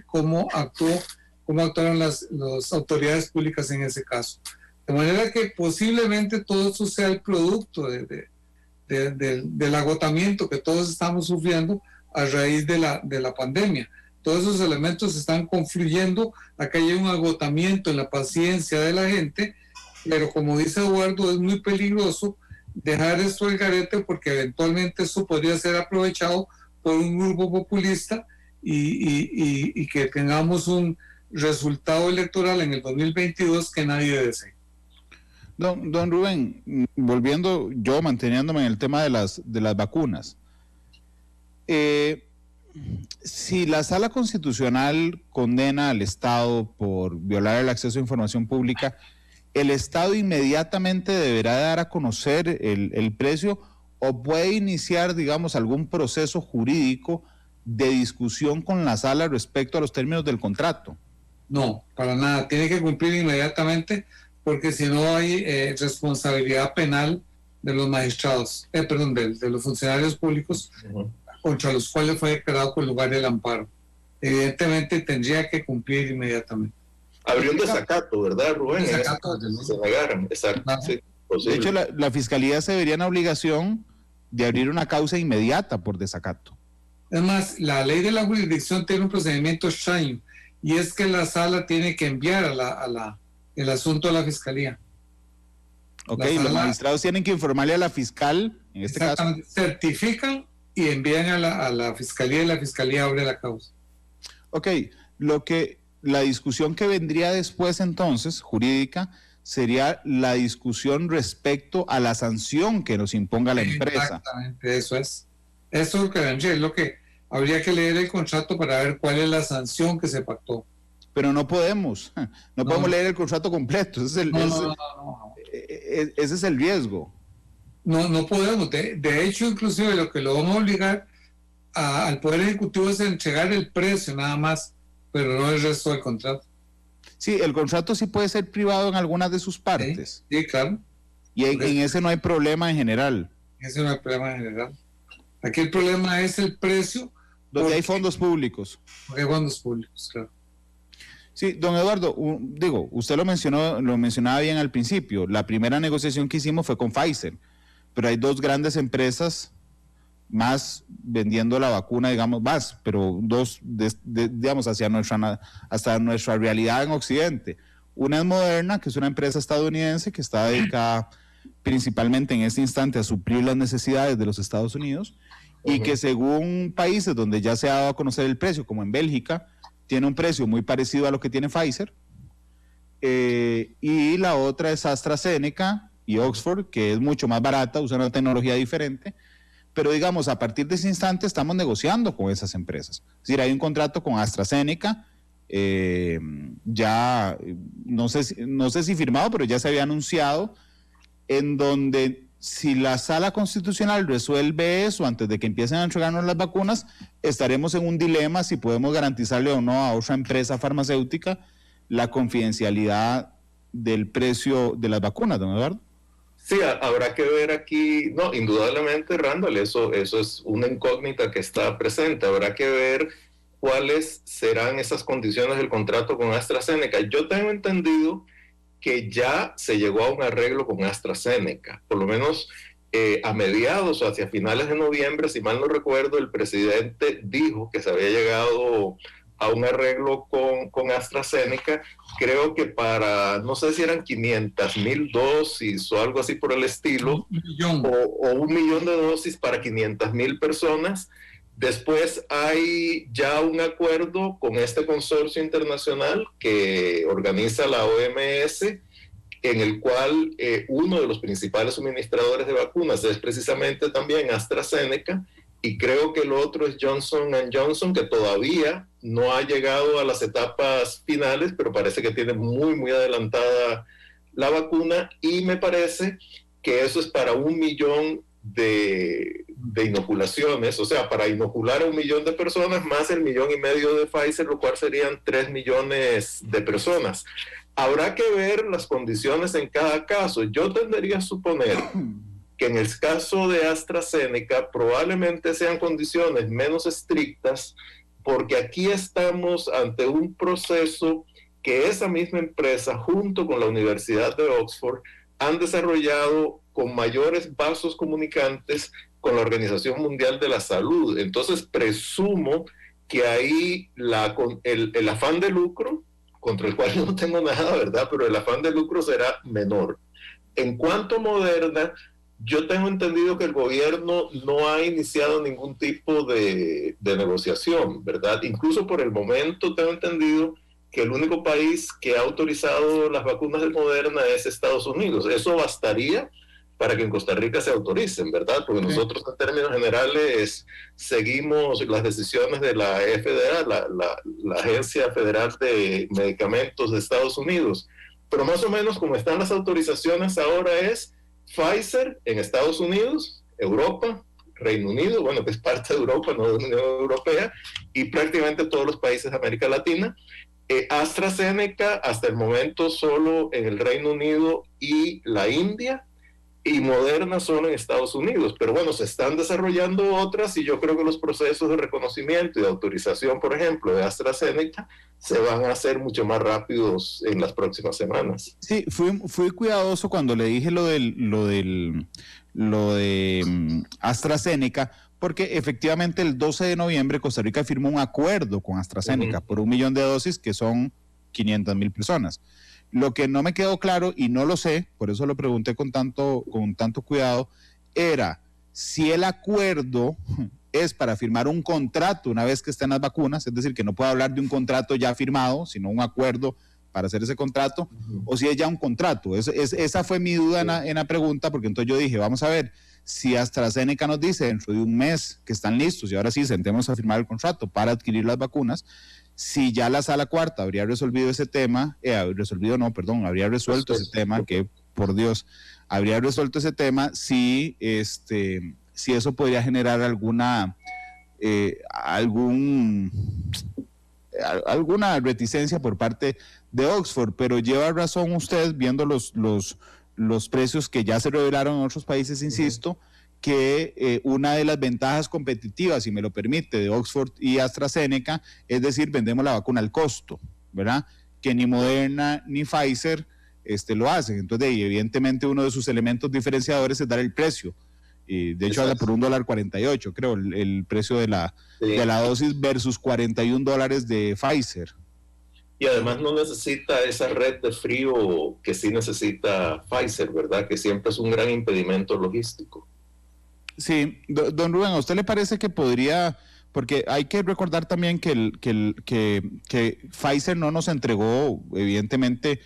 cómo actuaron las autoridades públicas en ese caso. De manera que posiblemente todo eso sea el producto del agotamiento que todos estamos sufriendo a raíz de la pandemia. Todos esos elementos están confluyendo a que haya un agotamiento en la paciencia de la gente, pero como dice Eduardo, es muy peligroso dejar esto al garete, porque eventualmente eso podría ser aprovechado por un grupo populista y que tengamos resultado electoral en el 2022 que nadie desea. Don Rubén, manteniéndome en el tema de las vacunas. Si la Sala Constitucional condena al Estado por violar el acceso a información pública, ¿el Estado inmediatamente deberá dar a conocer el precio o puede iniciar, digamos, algún proceso jurídico de discusión con la Sala respecto a los términos del contrato? No, para nada. Tiene que cumplir inmediatamente porque si no hay responsabilidad penal de los magistrados, de los funcionarios públicos contra los cuales fue declarado con lugar del amparo. Evidentemente tendría que cumplir inmediatamente. Habría un desacato, ¿verdad, Rubén? Desacato, se negaran, exacto. Sí, de hecho, la Fiscalía se vería en la obligación de abrir una causa inmediata por desacato. Es más, la ley de la jurisdicción tiene un procedimiento extraño y es que la sala tiene que enviar el asunto a la Fiscalía. Ok, los magistrados tienen que informarle a la fiscal, en este caso. Certifican y envían a la Fiscalía y la Fiscalía abre la causa. Ok, la discusión que vendría después entonces, jurídica, sería la discusión respecto a la sanción que nos imponga la empresa. Exactamente, eso es. Eso es lo que vendría, es lo que habría que leer el contrato para ver cuál es la sanción que se pactó. Pero no podemos leer el contrato completo, ese es el riesgo. No podemos, de hecho inclusive lo que lo vamos a obligar al Poder Ejecutivo es entregar el precio nada más, pero no el resto del contrato. Sí, el contrato sí puede ser privado en algunas de sus partes. Sí, claro. Y en ese no hay problema en general. Ese no hay problema en general. Aquí el problema es el precio. Donde hay fondos públicos. Porque hay fondos públicos, claro. Sí, don Eduardo, usted lo mencionaba bien al principio. La primera negociación que hicimos fue con Pfizer, pero hay dos grandes empresas más vendiendo la vacuna, digamos, más, pero dos, digamos, hasta nuestra realidad en Occidente. Una es Moderna, que es una empresa estadounidense que está dedicada principalmente en este instante a suplir las necesidades de los Estados Unidos y que según países donde ya se ha dado a conocer el precio, como en Bélgica, tiene un precio muy parecido a lo que tiene Pfizer. Y la otra es AstraZeneca y Oxford, que es mucho más barata, usa una tecnología diferente. Pero digamos, a partir de ese instante estamos negociando con esas empresas. Es decir, hay un contrato con AstraZeneca, ya no sé si firmado, pero ya se había anunciado, en donde si la Sala Constitucional resuelve eso antes de que empiecen a entregarnos las vacunas, estaremos en un dilema si podemos garantizarle o no a otra empresa farmacéutica la confidencialidad del precio de las vacunas, don Eduardo. Sí, habrá que ver aquí, no, indudablemente, Randall, eso es una incógnita que está presente. Habrá que ver cuáles serán esas condiciones del contrato con AstraZeneca. Yo tengo entendido que ya se llegó a un arreglo con AstraZeneca, por lo menos a mediados o hacia finales de noviembre, si mal no recuerdo, el presidente dijo que se había llegado a un arreglo con AstraZeneca, creo que para, no sé si eran 500,000 dosis o algo así por el estilo, o 1 millón de dosis para 500,000 personas. Después hay ya un acuerdo con este consorcio internacional que organiza la OMS, en el cual uno de los principales suministradores de vacunas es precisamente también AstraZeneca, y creo que el otro es Johnson & Johnson, que todavía no ha llegado a las etapas finales, pero parece que tiene muy, muy adelantada la vacuna, y me parece que eso es para 1 millón de inoculaciones, o sea, para inocular a 1 millón de personas, más el 1,5 millones de Pfizer, lo cual serían 3 millones de personas. Habrá que ver las condiciones en cada caso. Yo tendería a suponer que en el caso de AstraZeneca probablemente sean condiciones menos estrictas, porque aquí estamos ante un proceso que esa misma empresa, junto con la Universidad de Oxford, han desarrollado con mayores vasos comunicantes con la Organización Mundial de la Salud. Entonces presumo que ahí el afán de lucro, contra el cual no tengo nada, ¿verdad? Pero el afán de lucro será menor. En cuanto a Moderna, yo tengo entendido que el gobierno no ha iniciado ningún tipo de negociación, ¿verdad? Incluso por el momento tengo entendido que el único país que ha autorizado las vacunas de Moderna es Estados Unidos. Eso bastaría para que en Costa Rica se autoricen, ¿verdad? Porque nosotros en términos generales seguimos las decisiones de la FDA, la Agencia Federal de Medicamentos de Estados Unidos. Pero más o menos como están las autorizaciones ahora es Pfizer en Estados Unidos, Europa, Reino Unido, bueno, que es parte de Europa, no de la Unión Europea, y prácticamente todos los países de América Latina. AstraZeneca hasta el momento solo en el Reino Unido y la India, y Moderna solo en Estados Unidos. Pero bueno, se están desarrollando otras y yo creo que los procesos de reconocimiento y de autorización, por ejemplo, de AstraZeneca, se van a hacer mucho más rápidos en las próximas semanas. Sí, fui cuidadoso cuando le dije lo de AstraZeneca, porque efectivamente el 12 de noviembre Costa Rica firmó un acuerdo con AstraZeneca por 1 millón de dosis, que son 500,000 personas. Lo que no me quedó claro, y no lo sé, por eso lo pregunté con tanto cuidado, era si el acuerdo es para firmar un contrato una vez que estén las vacunas, es decir, que no puedo hablar de un contrato ya firmado, sino un acuerdo para hacer ese contrato, o si es ya un contrato. Esa fue mi duda en la pregunta, porque entonces yo dije, vamos a ver, si AstraZeneca nos dice dentro de un mes que están listos y ahora sí sentemos a firmar el contrato para adquirir las vacunas, si ya la Sala Cuarta habría resolvido ese tema, habría resuelto ese tema, que por Dios, habría resuelto ese tema, si eso podría generar alguna reticencia por parte de Oxford, pero lleva razón usted, viendo los precios que ya se revelaron en otros países, insisto, que una de las ventajas competitivas, si me lo permite, de Oxford y AstraZeneca, es decir, vendemos la vacuna al costo, ¿verdad? Que ni Moderna ni Pfizer lo hacen. Entonces, evidentemente, uno de sus elementos diferenciadores es dar el precio. Y de hecho, anda por $1.48, creo, el precio de la dosis versus $41 de Pfizer. Y además no necesita esa red de frío que sí necesita Pfizer, ¿verdad? Que siempre es un gran impedimento logístico. Sí, don Rubén, ¿a usted le parece que podría, porque hay que recordar también que Pfizer no nos entregó, evidentemente,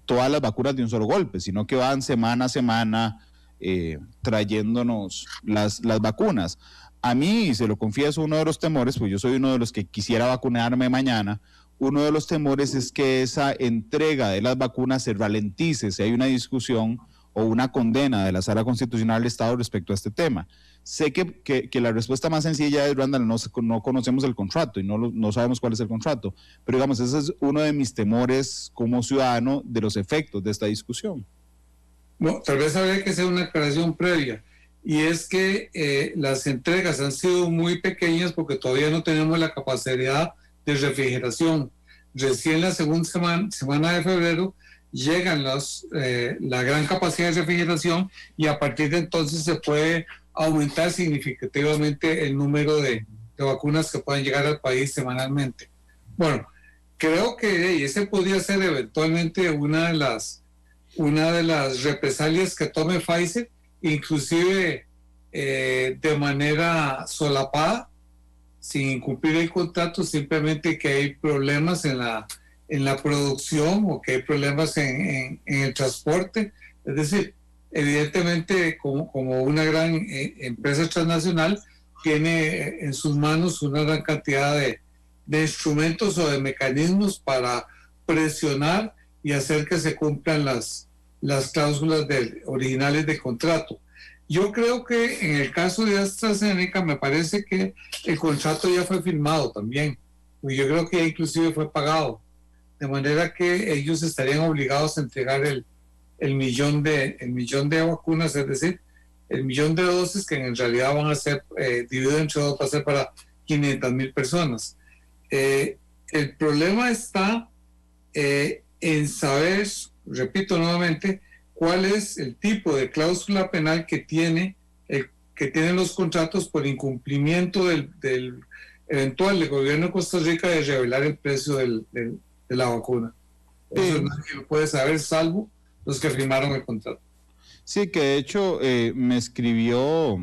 todas las vacunas de un solo golpe, sino que van semana a semana trayéndonos las vacunas? A mí, se lo confieso, uno de los temores, pues yo soy uno de los que quisiera vacunarme mañana, uno de los temores es que esa entrega de las vacunas se ralentice, si hay una discusión o una condena de la Sala Constitucional del Estado respecto a este tema. Sé que la respuesta más sencilla es, Randall, no conocemos el contrato y no sabemos cuál es el contrato, pero digamos, ese es uno de mis temores como ciudadano de los efectos de esta discusión. Bueno, tal vez habría que hacer una aclaración previa, y es que las entregas han sido muy pequeñas porque todavía no tenemos la capacidad de refrigeración. Recién la segunda semana de febrero llegan la gran capacidad de refrigeración, y a partir de entonces se puede aumentar significativamente el número de vacunas que pueden llegar al país semanalmente. Bueno, creo que ese podría ser eventualmente una de las represalias que tome Pfizer, inclusive de manera solapada, sin incumplir el contrato, simplemente que hay problemas en la producción o que hay problemas en el transporte. Es decir, evidentemente como una gran empresa transnacional tiene en sus manos una gran cantidad de instrumentos o de mecanismos para presionar y hacer que se cumplan las cláusulas originales del contrato. Yo creo que en el caso de AstraZeneca me parece que el contrato ya fue firmado también, y yo creo que inclusive fue pagado, de manera que ellos estarían obligados a entregar el millón de vacunas, es decir, el millón de dosis que en realidad van a ser dividido entre dos, va a ser para 500,000 personas. El problema está en saber, repito nuevamente, cuál es el tipo de cláusula penal que tienen los contratos por incumplimiento del eventual del gobierno de Costa Rica de revelar el precio de la vacuna. Eso nadie lo puede saber, salvo los que firmaron el contrato. Sí, que de hecho me escribió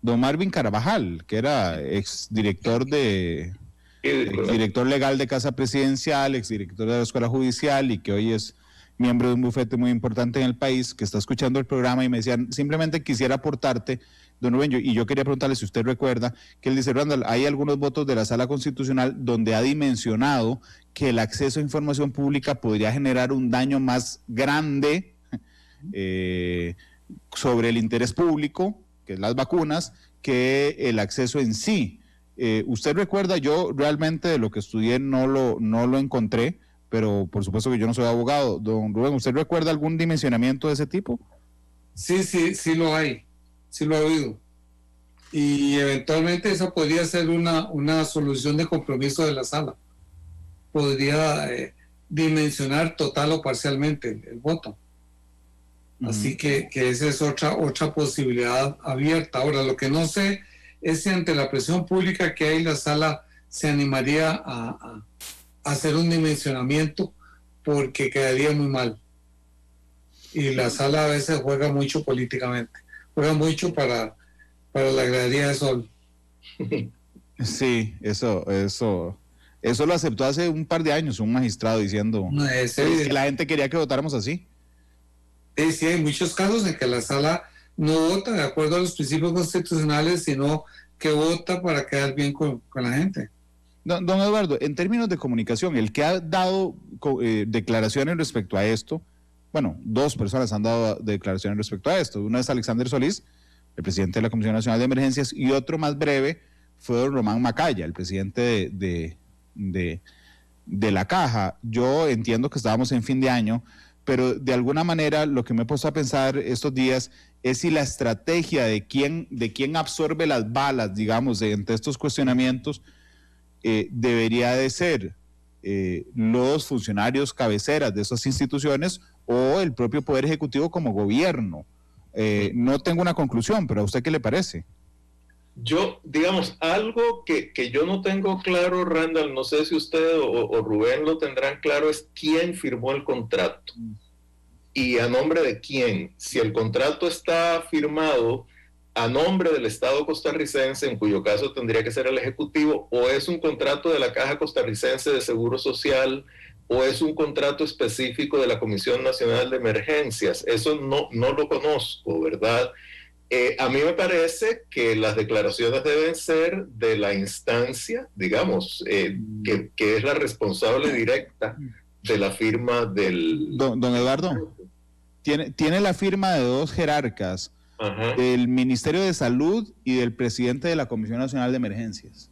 don Marvin Carabajal, que era exdirector de exdirector legal de Casa Presidencial, exdirector de la Escuela Judicial y que hoy es miembro de un bufete muy importante en el país, que está escuchando el programa y me decían, simplemente quisiera aportarte, don Rubén, y yo quería preguntarle si usted recuerda que él dice, Randall, hay algunos votos de la Sala Constitucional donde ha dimensionado que el acceso a información pública podría generar un daño más grande sobre el interés público, que es las vacunas, que el acceso en sí. ¿Usted recuerda? Yo realmente de lo que estudié no lo encontré, pero por supuesto que yo no soy abogado. Don Rubén, ¿usted recuerda algún dimensionamiento de ese tipo? Sí lo hay, sí lo ha habido. Y eventualmente esa podría ser una solución de compromiso de la sala. Podría dimensionar total o parcialmente el voto. Así que esa es otra posibilidad abierta. Ahora, lo que no sé es si ante la presión pública que hay, la sala se animaría a hacer un dimensionamiento, porque quedaría muy mal. Y la sala a veces juega mucho políticamente, juega mucho para la gradería de sol. Sí, eso lo aceptó hace un par de años un magistrado diciendo que la gente quería que votáramos así. Sí, hay muchos casos en que la sala no vota de acuerdo a los principios constitucionales, sino que vota para quedar bien con la gente. Don Eduardo, en términos de comunicación, el que ha dado declaraciones respecto a esto, bueno, dos personas han dado declaraciones respecto a esto. Una es Alexander Solís, el presidente de la Comisión Nacional de Emergencias, y otro más breve fue don Román Macaya, el presidente de la Caja. Yo entiendo que estábamos en fin de año, pero de alguna manera lo que me he puesto a pensar estos días es si la estrategia de quién absorbe las balas, digamos, entre estos cuestionamientos, debería de ser los funcionarios cabeceras de esas instituciones o el propio Poder Ejecutivo como gobierno. No tengo una conclusión, pero ¿a usted qué le parece? Yo, digamos, algo que yo no tengo claro, Randall, no sé si usted o Rubén lo tendrán claro, es quién firmó el contrato y a nombre de quién. Si el contrato está firmado a nombre del Estado costarricense, en cuyo caso tendría que ser el Ejecutivo, o es un contrato de la Caja Costarricense de Seguro Social, o es un contrato específico de la Comisión Nacional de Emergencias. Eso no lo conozco, ¿verdad? A mí me parece que las declaraciones deben ser de la instancia, digamos, que es la responsable directa de la firma del... Don Eduardo, tiene la firma de dos jerarcas, Ajá. del Ministerio de Salud y del presidente de la Comisión Nacional de Emergencias.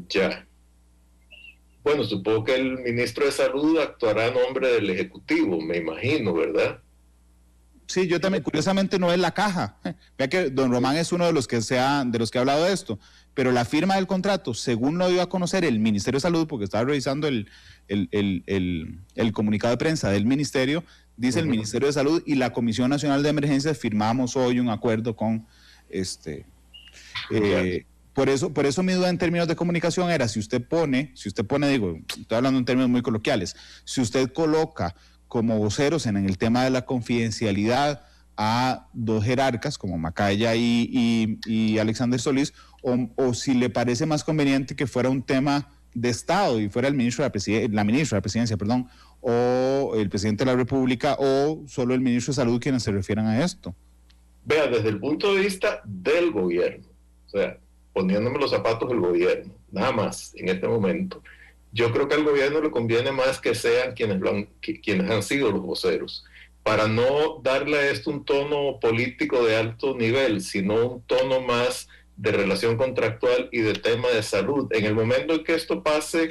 Ya. Bueno, supongo que el ministro de Salud actuará a nombre del Ejecutivo, me imagino, ¿verdad? Sí, yo también, curiosamente no es la Caja. Vea que don Román es uno de los que ha hablado de esto, pero la firma del contrato, según lo dio a conocer el Ministerio de Salud, porque estaba revisando el comunicado de prensa del Ministerio, dice el Ministerio de Salud y la Comisión Nacional de Emergencias firmamos hoy un acuerdo con por eso mi duda en términos de comunicación era si usted pone, digo, estoy hablando en términos muy coloquiales, si usted coloca como voceros en el tema de la confidencialidad a dos jerarcas como Macaya y Alexander Solís, o si le parece más conveniente que fuera un tema de Estado y fuera la ministra de la Presidencia, o el presidente de la República, o solo el ministro de Salud quienes se refieran a esto. Vea, desde el punto de vista del gobierno, o sea, poniéndome los zapatos del gobierno, nada más en este momento, yo creo que al gobierno le conviene más que sean quienes han sido los voceros, para no darle a esto un tono político de alto nivel, sino un tono más de relación contractual y de tema de salud. En el momento en que esto pase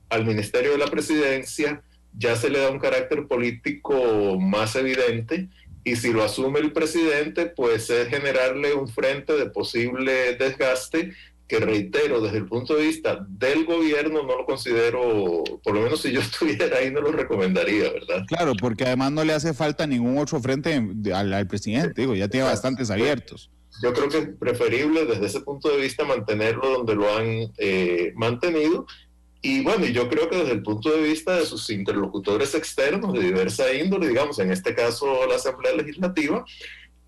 al Ministerio de la Presidencia, ya se le da un carácter político más evidente, y si lo asume el presidente, pues es generarle un frente de posible desgaste que, reitero, desde el punto de vista del gobierno no lo considero, por lo menos si yo estuviera ahí no lo recomendaría, ¿verdad? Claro, porque además no le hace falta ningún otro frente al presidente, digo, ya tiene bastantes abiertos. Yo creo que es preferible desde ese punto de vista mantenerlo donde lo han mantenido. Y bueno, yo creo que desde el punto de vista de sus interlocutores externos de diversa índole, digamos, en este caso la Asamblea Legislativa,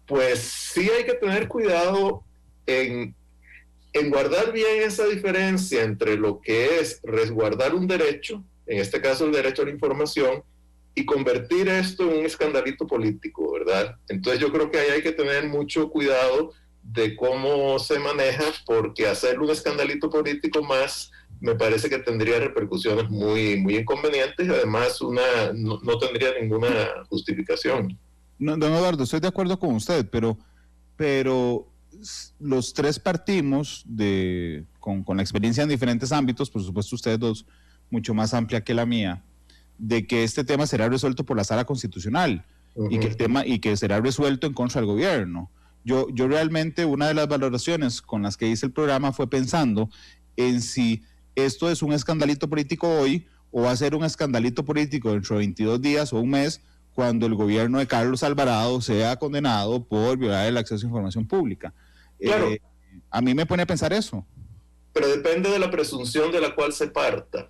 pues sí hay que tener cuidado en en guardar bien esa diferencia entre lo que es resguardar un derecho, en este caso el derecho a la información, y convertir esto en un escandalito político, ¿verdad? Entonces yo creo que ahí hay que tener mucho cuidado de cómo se maneja, porque hacerlo un escandalito político más me parece que tendría repercusiones muy, muy inconvenientes, además no tendría ninguna justificación. No, don Eduardo, estoy de acuerdo con usted, pero los tres partimos con la experiencia en diferentes ámbitos, por supuesto ustedes dos mucho más amplia que la mía, de que este tema será resuelto por la Sala Constitucional y que será resuelto en contra del gobierno. Yo realmente una de las valoraciones con las que hice el programa fue pensando en si esto es un escandalito político hoy o va a ser un escandalito político dentro de 22 días o un mes cuando el gobierno de Carlos Alvarado sea condenado por violar el acceso a información pública. Claro. A mí me pone a pensar eso. Pero depende de la presunción de la cual se parta.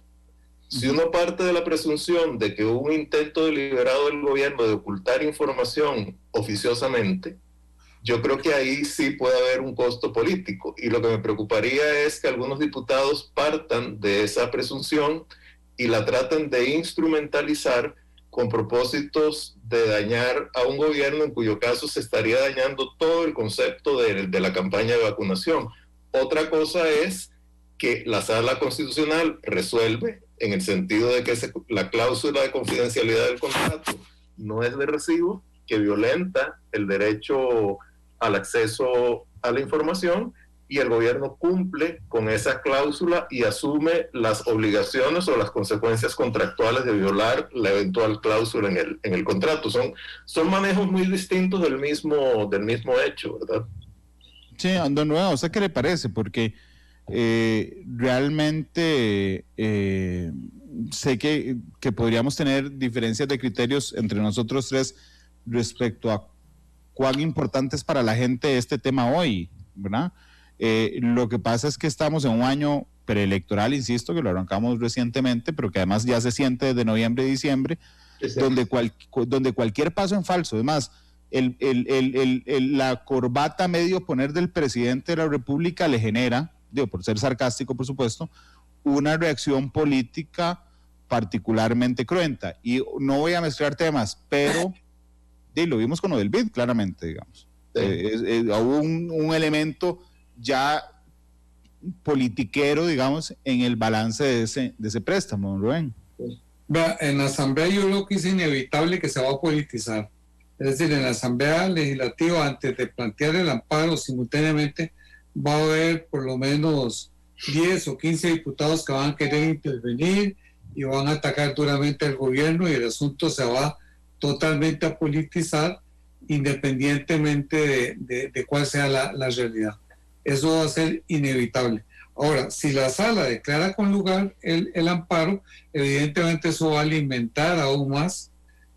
Si uno parte de la presunción de que hubo un intento deliberado del gobierno de ocultar información oficiosamente, yo creo que ahí sí puede haber un costo político. Y lo que me preocuparía es que algunos diputados partan de esa presunción y la traten de instrumentalizar con propósitos de dañar a un gobierno en cuyo caso se estaría dañando todo el concepto de la campaña de vacunación. Otra cosa es que la Sala Constitucional resuelve en el sentido de que la cláusula de confidencialidad del contrato no es de recibo, que violenta el derecho al acceso a la información, y el gobierno cumple con esa cláusula y asume las obligaciones o las consecuencias contractuales de violar la eventual cláusula en el contrato. Son manejos muy distintos del mismo hecho, ¿verdad? Sí, don Nueva, ¿a usted qué le parece? Porque realmente sé que podríamos tener diferencias de criterios entre nosotros tres respecto a cuán importante es para la gente este tema hoy, ¿verdad? Lo que pasa es que estamos en un año preelectoral, insisto, que lo arrancamos recientemente, pero que además ya se siente desde noviembre y diciembre, sí. donde cualquier paso en falso, además, la corbata medio poner del presidente de la República le genera, digo, por ser sarcástico, por supuesto, una reacción política particularmente cruenta. Y no voy a mezclar temas, pero lo vimos con lo del BID, claramente, digamos. Sí. Hubo un elemento ya politiquero, digamos, en el balance de ese préstamo, don Rubén. Vea, en la Asamblea yo creo que es inevitable que se va a politizar. Es decir, en la Asamblea Legislativa, antes de plantear el amparo, simultáneamente va a haber por lo menos 10 o 15 diputados que van a querer intervenir y van a atacar duramente al gobierno, y el asunto se va totalmente a politizar, independientemente de cuál sea la realidad. Eso va a ser inevitable. Ahora, si la sala declara con lugar el amparo, evidentemente eso va a alimentar aún más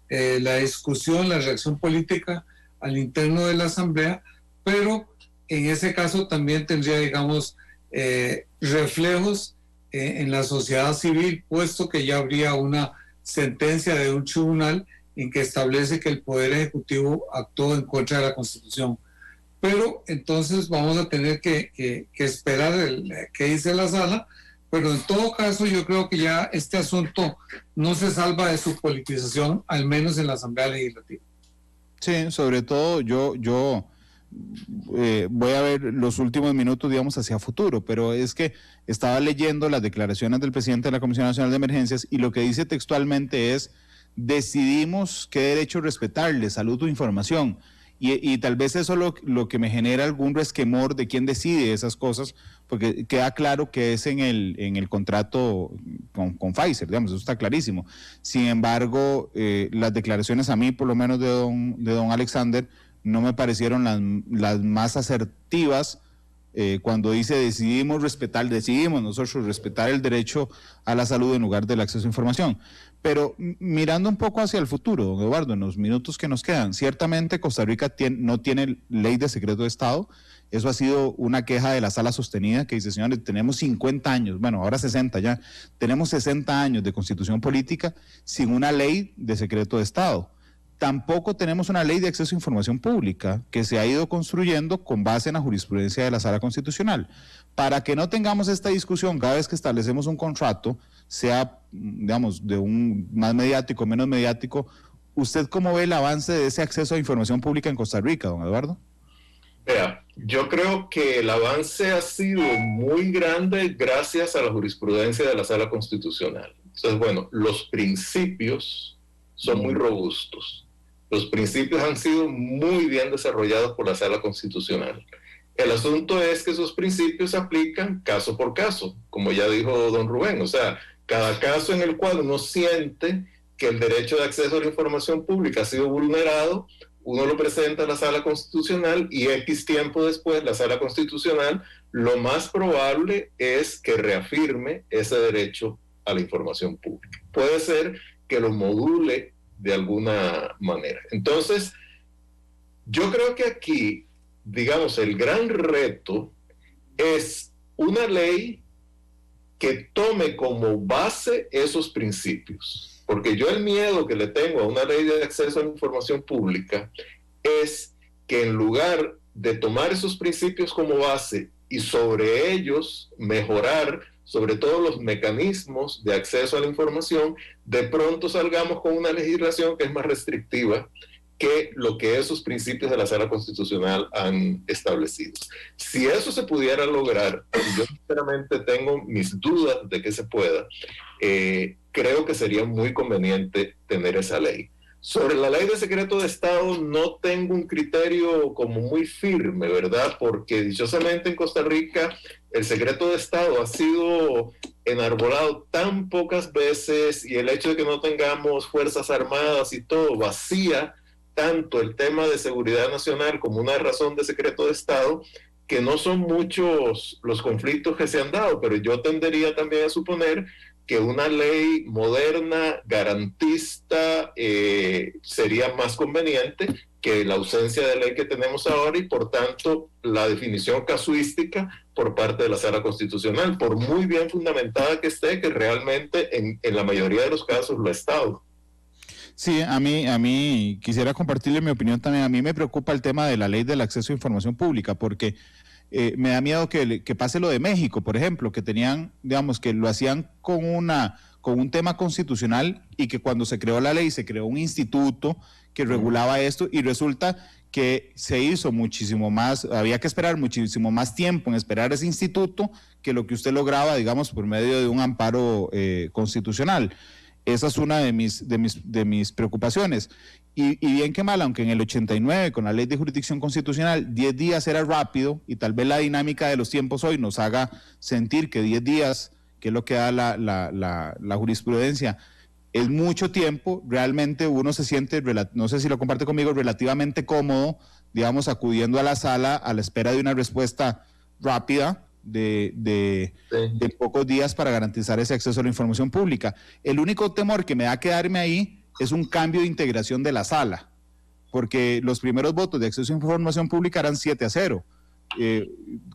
la discusión, la reacción política al interno de la Asamblea, pero en ese caso también tendría, digamos, reflejos en la sociedad civil, puesto que ya habría una sentencia de un tribunal en que establece que el Poder Ejecutivo actuó en contra de la Constitución. Pero entonces vamos a tener que esperar qué dice la sala, pero en todo caso yo creo que ya este asunto no se salva de su politización, al menos en la Asamblea Legislativa. Sí, sobre todo yo voy a ver los últimos minutos, digamos, hacia futuro, pero es que estaba leyendo las declaraciones del presidente de la Comisión Nacional de Emergencias y lo que dice textualmente es: decidimos qué derecho respetarle, salud o información. Y tal vez eso lo que me genera algún resquemor de quién decide esas cosas, porque queda claro que es en el contrato con Pfizer, digamos, eso está clarísimo. Sin embargo, las declaraciones a mí, por lo menos de don Alexander, no me parecieron las más asertivas cuando dice decidimos nosotros respetar el derecho a la salud en lugar del acceso a información. Pero mirando un poco hacia el futuro, don Eduardo, en los minutos que nos quedan, ciertamente Costa Rica no tiene ley de secreto de Estado. Eso ha sido una queja de la Sala Sostenida, que dice: señores, tenemos 50 años, bueno, ahora 60 ya, tenemos 60 años de constitución política sin una ley de secreto de Estado. tampoco tenemos una ley de acceso a información pública que se ha ido construyendo con base en la jurisprudencia de la Sala Constitucional. Para que no tengamos esta discusión cada vez que establecemos un contrato, sea, digamos, de un más mediático, menos mediático, ¿usted cómo ve el avance de ese acceso a información pública en Costa Rica, don Eduardo? Vea, yo creo que el avance ha sido muy grande gracias a la jurisprudencia de la Sala Constitucional. Entonces, bueno, los principios son muy robustos. Los principios han sido muy bien desarrollados por la Sala Constitucional. El asunto es que esos principios se aplican caso por caso, como ya dijo don Rubén. O sea, cada caso en el cual uno siente que el derecho de acceso a la información pública ha sido vulnerado, uno lo presenta a la Sala Constitucional y X tiempo después la Sala Constitucional lo más probable es que reafirme ese derecho a la información pública. Puede ser que lo module de alguna manera. Entonces, yo creo que aquí, digamos, el gran reto es una ley que tome como base esos principios. Porque yo el miedo que le tengo a una ley de acceso a la información pública es que en lugar de tomar esos principios como base y sobre ellos mejorar sobre todo los mecanismos de acceso a la información, de pronto salgamos con una legislación que es más restrictiva que lo que esos principios de la Sala Constitucional han establecido. Si eso se pudiera lograr, yo sinceramente tengo mis dudas de que se pueda, creo que sería muy conveniente tener esa ley. Sobre la ley de secreto de Estado no tengo un criterio como muy firme, ¿verdad? Porque dichosamente en Costa Rica el secreto de Estado ha sido enarbolado tan pocas veces y el hecho de que no tengamos fuerzas armadas y todo vacía tanto el tema de seguridad nacional como una razón de secreto de Estado, que no son muchos los conflictos que se han dado, pero yo tendería también a suponer que una ley moderna, garantista, sería más conveniente que la ausencia de ley que tenemos ahora y por tanto la definición casuística por parte de la Sala Constitucional, por muy bien fundamentada que esté, que realmente en la mayoría de los casos lo ha estado. Sí, a mí quisiera compartirle mi opinión también. A mí me preocupa el tema de la ley del acceso a información pública, porque me da miedo que pase lo de México, por ejemplo, que tenían, digamos, que lo hacían con un tema constitucional y que cuando se creó la ley se creó un instituto que regulaba esto y resulta que se hizo muchísimo más, había que esperar muchísimo más tiempo en esperar ese instituto que lo que usted lograba, digamos, por medio de un amparo constitucional. Esa es una de mis preocupaciones. Y bien que mal, aunque en el 89, con la ley de jurisdicción constitucional, 10 días era rápido, y tal vez la dinámica de los tiempos hoy nos haga sentir que 10 días, que es lo que da la jurisprudencia, es mucho tiempo. Realmente uno se siente, no sé si lo comparte conmigo, relativamente cómodo, digamos, acudiendo a la sala a la espera de una respuesta rápida, de pocos días para garantizar ese acceso a la información pública. El único temor que me da quedarme ahí es un cambio de integración de la sala, porque los primeros votos de acceso a información pública eran 7-0.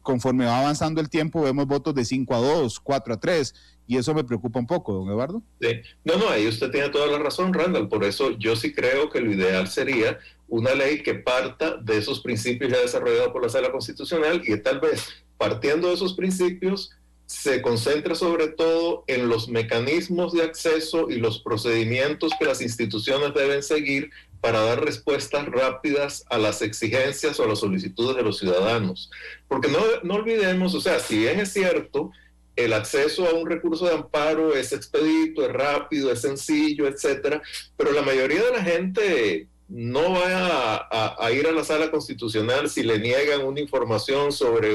Conforme va avanzando el tiempo vemos votos de 5-2, 4-3, y eso me preocupa un poco, don Eduardo. Sí. No, ahí usted tiene toda la razón, Randall. Por eso yo sí creo que lo ideal sería una ley que parta de esos principios ya desarrollados por la Sala Constitucional y que tal vez partiendo de esos principios se concentra sobre todo en los mecanismos de acceso y los procedimientos que las instituciones deben seguir para dar respuestas rápidas a las exigencias o a las solicitudes de los ciudadanos. Porque no olvidemos, o sea, si bien es cierto, el acceso a un recurso de amparo es expedito, es rápido, es sencillo, etcétera, pero la mayoría de la gente no va a ir a la Sala Constitucional si le niegan una información sobre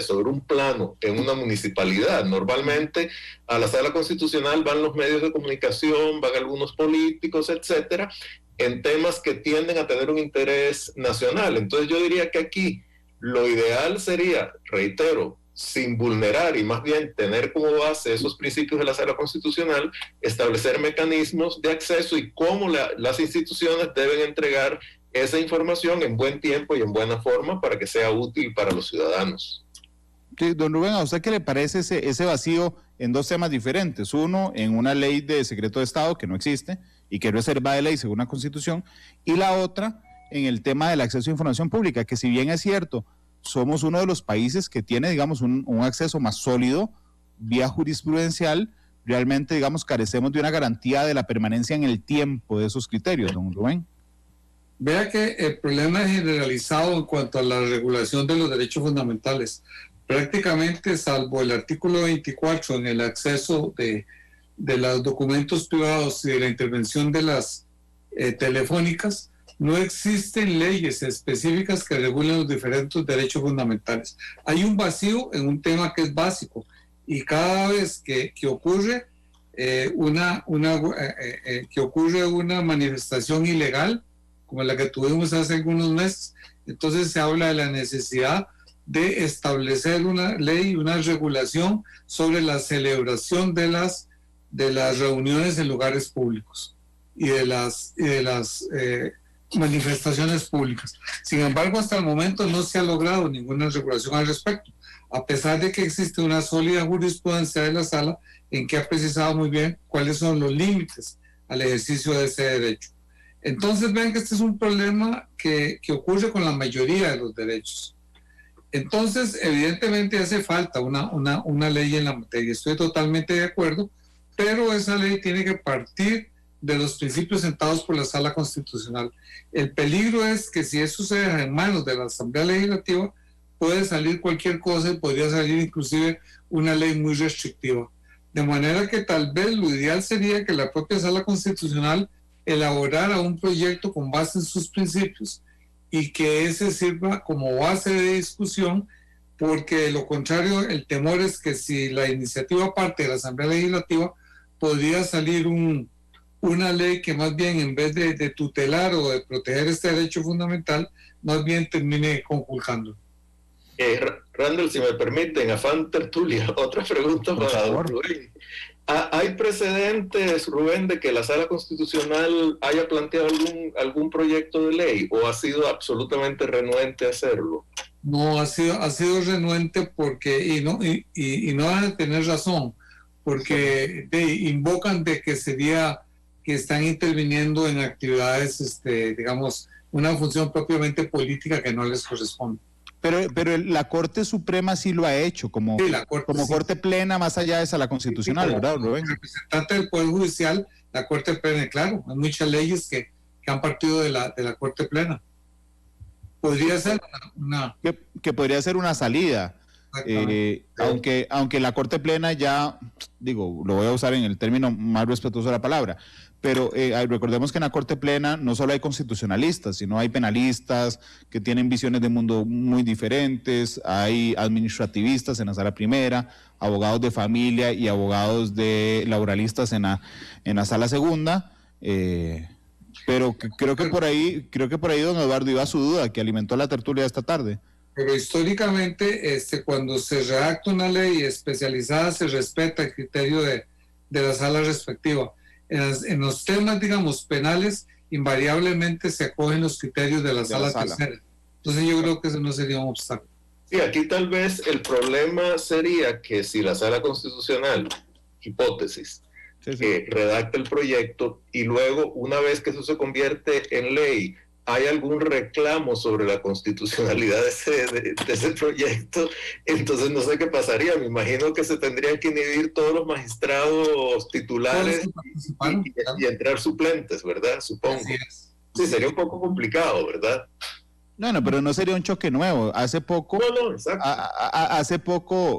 sobre un plano en una municipalidad. Normalmente a la Sala Constitucional van los medios de comunicación, van algunos políticos, etcétera, en temas que tienden a tener un interés nacional. Entonces yo diría que aquí lo ideal sería, reitero, sin vulnerar y más bien tener como base esos principios de la Sala Constitucional, establecer mecanismos de acceso y cómo las instituciones deben entregar esa información en buen tiempo y en buena forma para que sea útil para los ciudadanos. Sí, don Rubén, ¿a usted qué le parece ese vacío en dos temas diferentes? Uno, en una ley de secreto de Estado que no existe, y que es reserva de ley según la Constitución, y la otra en el tema del acceso a información pública, que si bien es cierto, somos uno de los países que tiene, digamos, un acceso más sólido vía jurisprudencial, realmente, digamos, carecemos de una garantía de la permanencia en el tiempo de esos criterios, don Rubén. Vea que el problema es generalizado en cuanto a la regulación de los derechos fundamentales. Prácticamente, salvo el artículo 24 en el acceso de los documentos privados y de la intervención de las telefónicas, no existen leyes específicas que regulen los diferentes derechos fundamentales. Hay un vacío en un tema que es básico, y cada vez que ocurre una manifestación ilegal, como la que tuvimos hace algunos meses, entonces se habla de la necesidad de establecer una ley, una regulación sobre la celebración de las reuniones en lugares públicos y de las manifestaciones públicas. Sin embargo, hasta el momento no se ha logrado ninguna regulación al respecto, a pesar de que existe una sólida jurisprudencia de la Sala en que ha precisado muy bien cuáles son los límites al ejercicio de ese derecho. Entonces, vean que este es un problema que ocurre con la mayoría de los derechos. Entonces, evidentemente hace falta una ley en la materia. Estoy totalmente de acuerdo, pero esa ley tiene que partir de los principios sentados por la Sala Constitucional. El peligro es que si eso se deja en manos de la Asamblea Legislativa, puede salir cualquier cosa y podría salir inclusive una ley muy restrictiva. De manera que tal vez lo ideal sería que la propia Sala Constitucional elaborara un proyecto con base en sus principios y que ese sirva como base de discusión, porque de lo contrario el temor es que si la iniciativa parte de la Asamblea Legislativa, podría salir una ley que más bien en vez de tutelar o de proteger este derecho fundamental, más bien termine conculcando. Randall, si me permiten, afán tertulia, otra pregunta para Rubén. ¿Hay precedentes, Rubén, de que la Sala Constitucional haya planteado algún proyecto de ley o ha sido absolutamente renuente a hacerlo? No, ha sido renuente porque, y no van a tener razón, porque invocan de que están interviniendo en actividades, digamos, una función propiamente política que no les corresponde. Pero la Corte Suprema sí lo ha hecho, como Corte Plena, más allá de Sala Constitucional, sí, ¿verdad, Rubén? Representante del Poder Judicial, la Corte Plena, claro, hay muchas leyes que han partido de la Corte Plena. Podría ser una... Que podría ser una salida, aunque la Corte Plena ya, digo, lo voy a usar en el término más respetuoso de la palabra, pero recordemos que en la Corte Plena no solo hay constitucionalistas, sino hay penalistas que tienen visiones de mundo muy diferentes, hay administrativistas en la Sala Primera, abogados de familia y abogados laboralistas en la Sala Segunda, pero creo que por ahí don Eduardo iba a su duda, que alimentó la tertulia de esta tarde. Pero históricamente, cuando se redacta una ley especializada, se respeta el criterio de la sala respectiva. En los temas, digamos, penales, invariablemente se acogen los criterios de la sala tercera. Entonces yo creo que eso no sería un obstáculo. Sí, aquí tal vez el problema sería que si la Sala Constitucional, hipótesis, que redacta el proyecto y luego, una vez que eso se convierte en ley, hay algún reclamo sobre la constitucionalidad de ese proyecto, entonces no sé qué pasaría. Me imagino que se tendrían que inhibir todos los magistrados titulares y entrar suplentes, ¿verdad? Supongo. Sí, sería un poco complicado, ¿verdad? No, pero no sería un choque nuevo. Hace poco,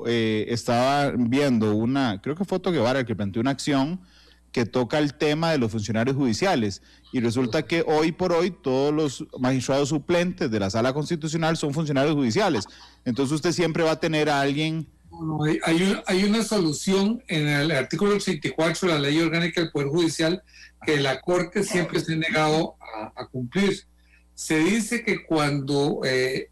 estaba viendo creo que fue Otto Guevara el que planteó una acción que toca el tema de los funcionarios judiciales, y resulta que hoy por hoy todos los magistrados suplentes de la Sala Constitucional son funcionarios judiciales. Entonces usted siempre va a tener a alguien... No, hay una solución en el artículo 84 de la Ley Orgánica del Poder Judicial que la Corte siempre se ha negado a cumplir. Se dice que cuando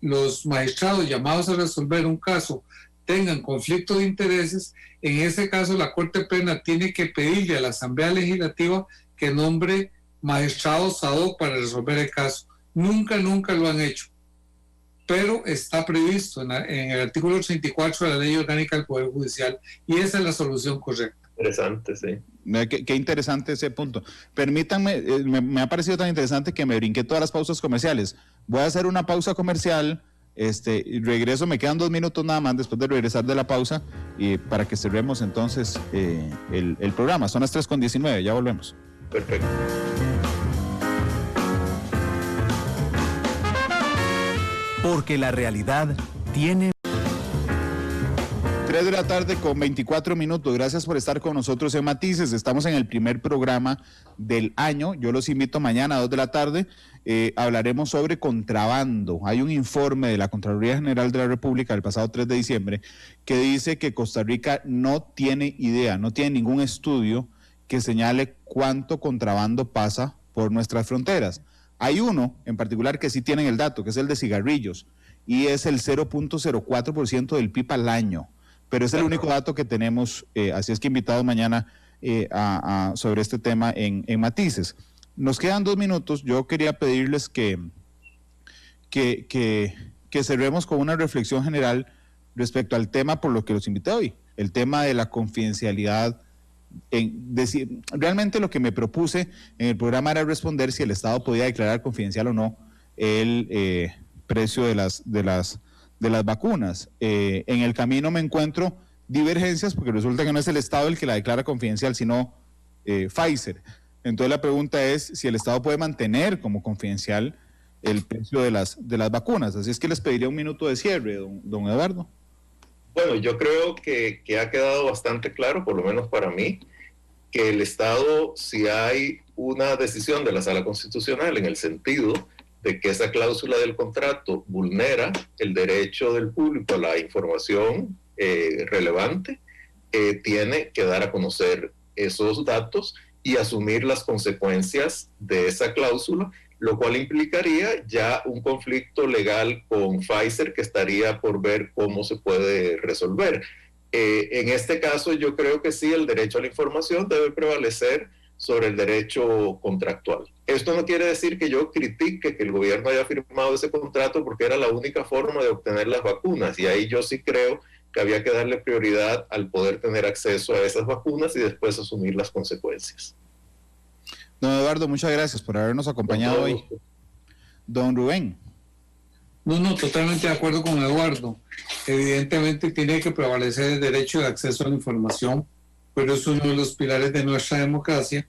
los magistrados llamados a resolver un caso tengan conflicto de intereses, en ese caso la Corte Plena tiene que pedirle a la Asamblea Legislativa que nombre magistrados ad hoc para resolver el caso. Nunca lo han hecho, pero está previsto en el artículo 84 de la Ley Orgánica del Poder Judicial, y esa es la solución correcta. Interesante, sí. Qué interesante ese punto. Permítanme, me ha parecido tan interesante que me brinqué todas las pausas comerciales. Voy a hacer una pausa comercial, y regreso, me quedan 2 minutos nada más después de regresar de la pausa, y para que cerremos entonces el programa. Son las 3:19, ya volvemos. Perfecto. Porque la realidad tiene... 3 de la tarde con 24 minutos. Gracias por estar con nosotros en Matices. Estamos en el primer programa del año. Yo los invito mañana a 2 de la tarde. Hablaremos sobre contrabando. Hay un informe de la Contraloría General de la República del pasado 3 de diciembre que dice que Costa Rica no tiene idea, no tiene ningún estudio que señale cuánto contrabando pasa por nuestras fronteras. Hay uno en particular que sí tienen el dato, que es el de cigarrillos, y es el 0.04% del PIB al año. Pero es el único dato que tenemos, así es que invitados mañana sobre este tema en Matices. Nos quedan 2 minutos. Yo quería pedirles que cerremos con una reflexión general respecto al tema por lo que los invité hoy, el tema de la confidencialidad. Realmente lo que me propuse en el programa era responder si el Estado podía declarar confidencial o no el precio de las vacunas. En el camino me encuentro divergencias porque resulta que no es el Estado el que la declara confidencial, sino Pfizer. Entonces la pregunta es si el Estado puede mantener como confidencial el precio de las vacunas. Así es que les pediría un minuto de cierre, don Eduardo. Bueno, yo creo que ha quedado bastante claro, por lo menos para mí, que el Estado, si hay una decisión de la Sala Constitucional en el sentido de que esa cláusula del contrato vulnera el derecho del público a la información relevante, tiene que dar a conocer esos datos y asumir las consecuencias de esa cláusula, lo cual implicaría ya un conflicto legal con Pfizer que estaría por ver cómo se puede resolver. En este caso yo creo que sí, el derecho a la información debe prevalecer sobre el derecho contractual. Esto no quiere decir que yo critique que el gobierno haya firmado ese contrato porque era la única forma de obtener las vacunas, y ahí yo sí creo que había que darle prioridad al poder tener acceso a esas vacunas y después asumir las consecuencias. Don Eduardo, muchas gracias por habernos acompañado hoy. Don Rubén. No, totalmente de acuerdo con Eduardo. Evidentemente tiene que prevalecer el derecho de acceso a la información, pero es uno de los pilares de nuestra democracia,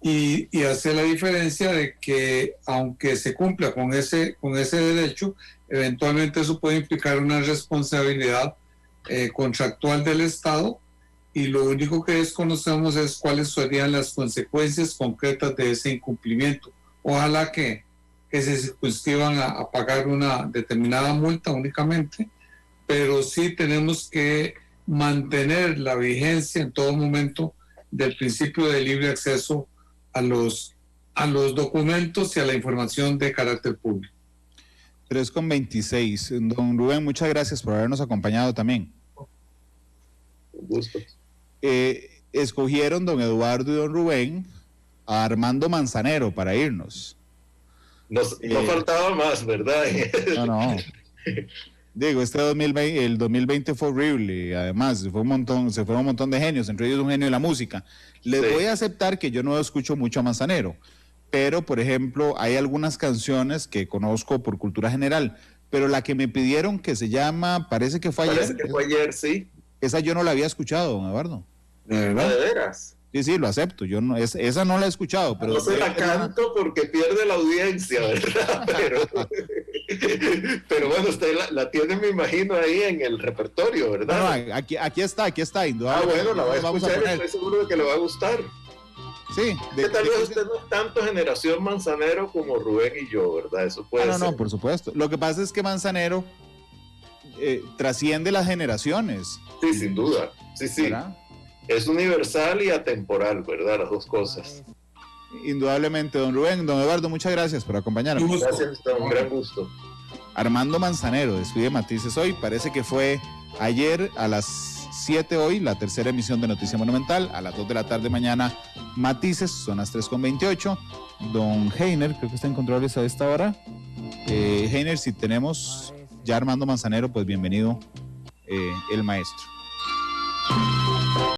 y hacer la diferencia de que aunque se cumpla con ese derecho, eventualmente eso puede implicar una responsabilidad contractual del Estado, y lo único que desconocemos es cuáles serían las consecuencias concretas de ese incumplimiento. Ojalá que se circunscriban a pagar una determinada multa únicamente, pero sí tenemos que mantener la vigencia en todo momento del principio de libre acceso a los documentos y a la información de carácter público. 3:26. Don Rubén, muchas gracias por habernos acompañado también. Un gusto. Escogieron don Eduardo y don Rubén a Armando Manzanero para irnos. No faltaba más, ¿verdad? No. Digo, el 2020 fue horrible, además se fue un montón de genios, entre ellos un genio de la música. Les voy a aceptar que yo no escucho mucho a Manzanero, pero por ejemplo hay algunas canciones que conozco por cultura general, pero la que me pidieron, que se llama, parece que fue ayer, sí. Esa yo no la había escuchado, don Eduardo. ¿De verdad? ¿De veras? Sí, lo acepto. Yo no, esa no la he escuchado, pero no se la canto porque pierde la audiencia, ¿verdad? Pero bueno, usted la tiene, me imagino, ahí en el repertorio, ¿verdad? No, aquí está, indudablemente. Bueno, la va a escuchar y estoy seguro de que le va a gustar. Sí. Tal vez usted no es tanto generación Manzanero como Rubén y yo, ¿verdad? Eso puede ser. No, por supuesto. Lo que pasa es que Manzanero trasciende las generaciones. Sí, sin duda. Sí. ¿Verdad? Es universal y atemporal, ¿verdad? Las dos cosas. Indudablemente, don Rubén. Don Eduardo, muchas gracias por acompañarnos. Gracias, un gran gusto. Armando Manzanero despide Matices hoy. Parece que fue ayer a las 7 hoy, la tercera emisión de Noticia Monumental. A las 2 de la tarde mañana, Matices, son las 3:28. Don Heiner, creo que está en controles a esta hora. Heiner, si tenemos ya Armando Manzanero, pues bienvenido el maestro.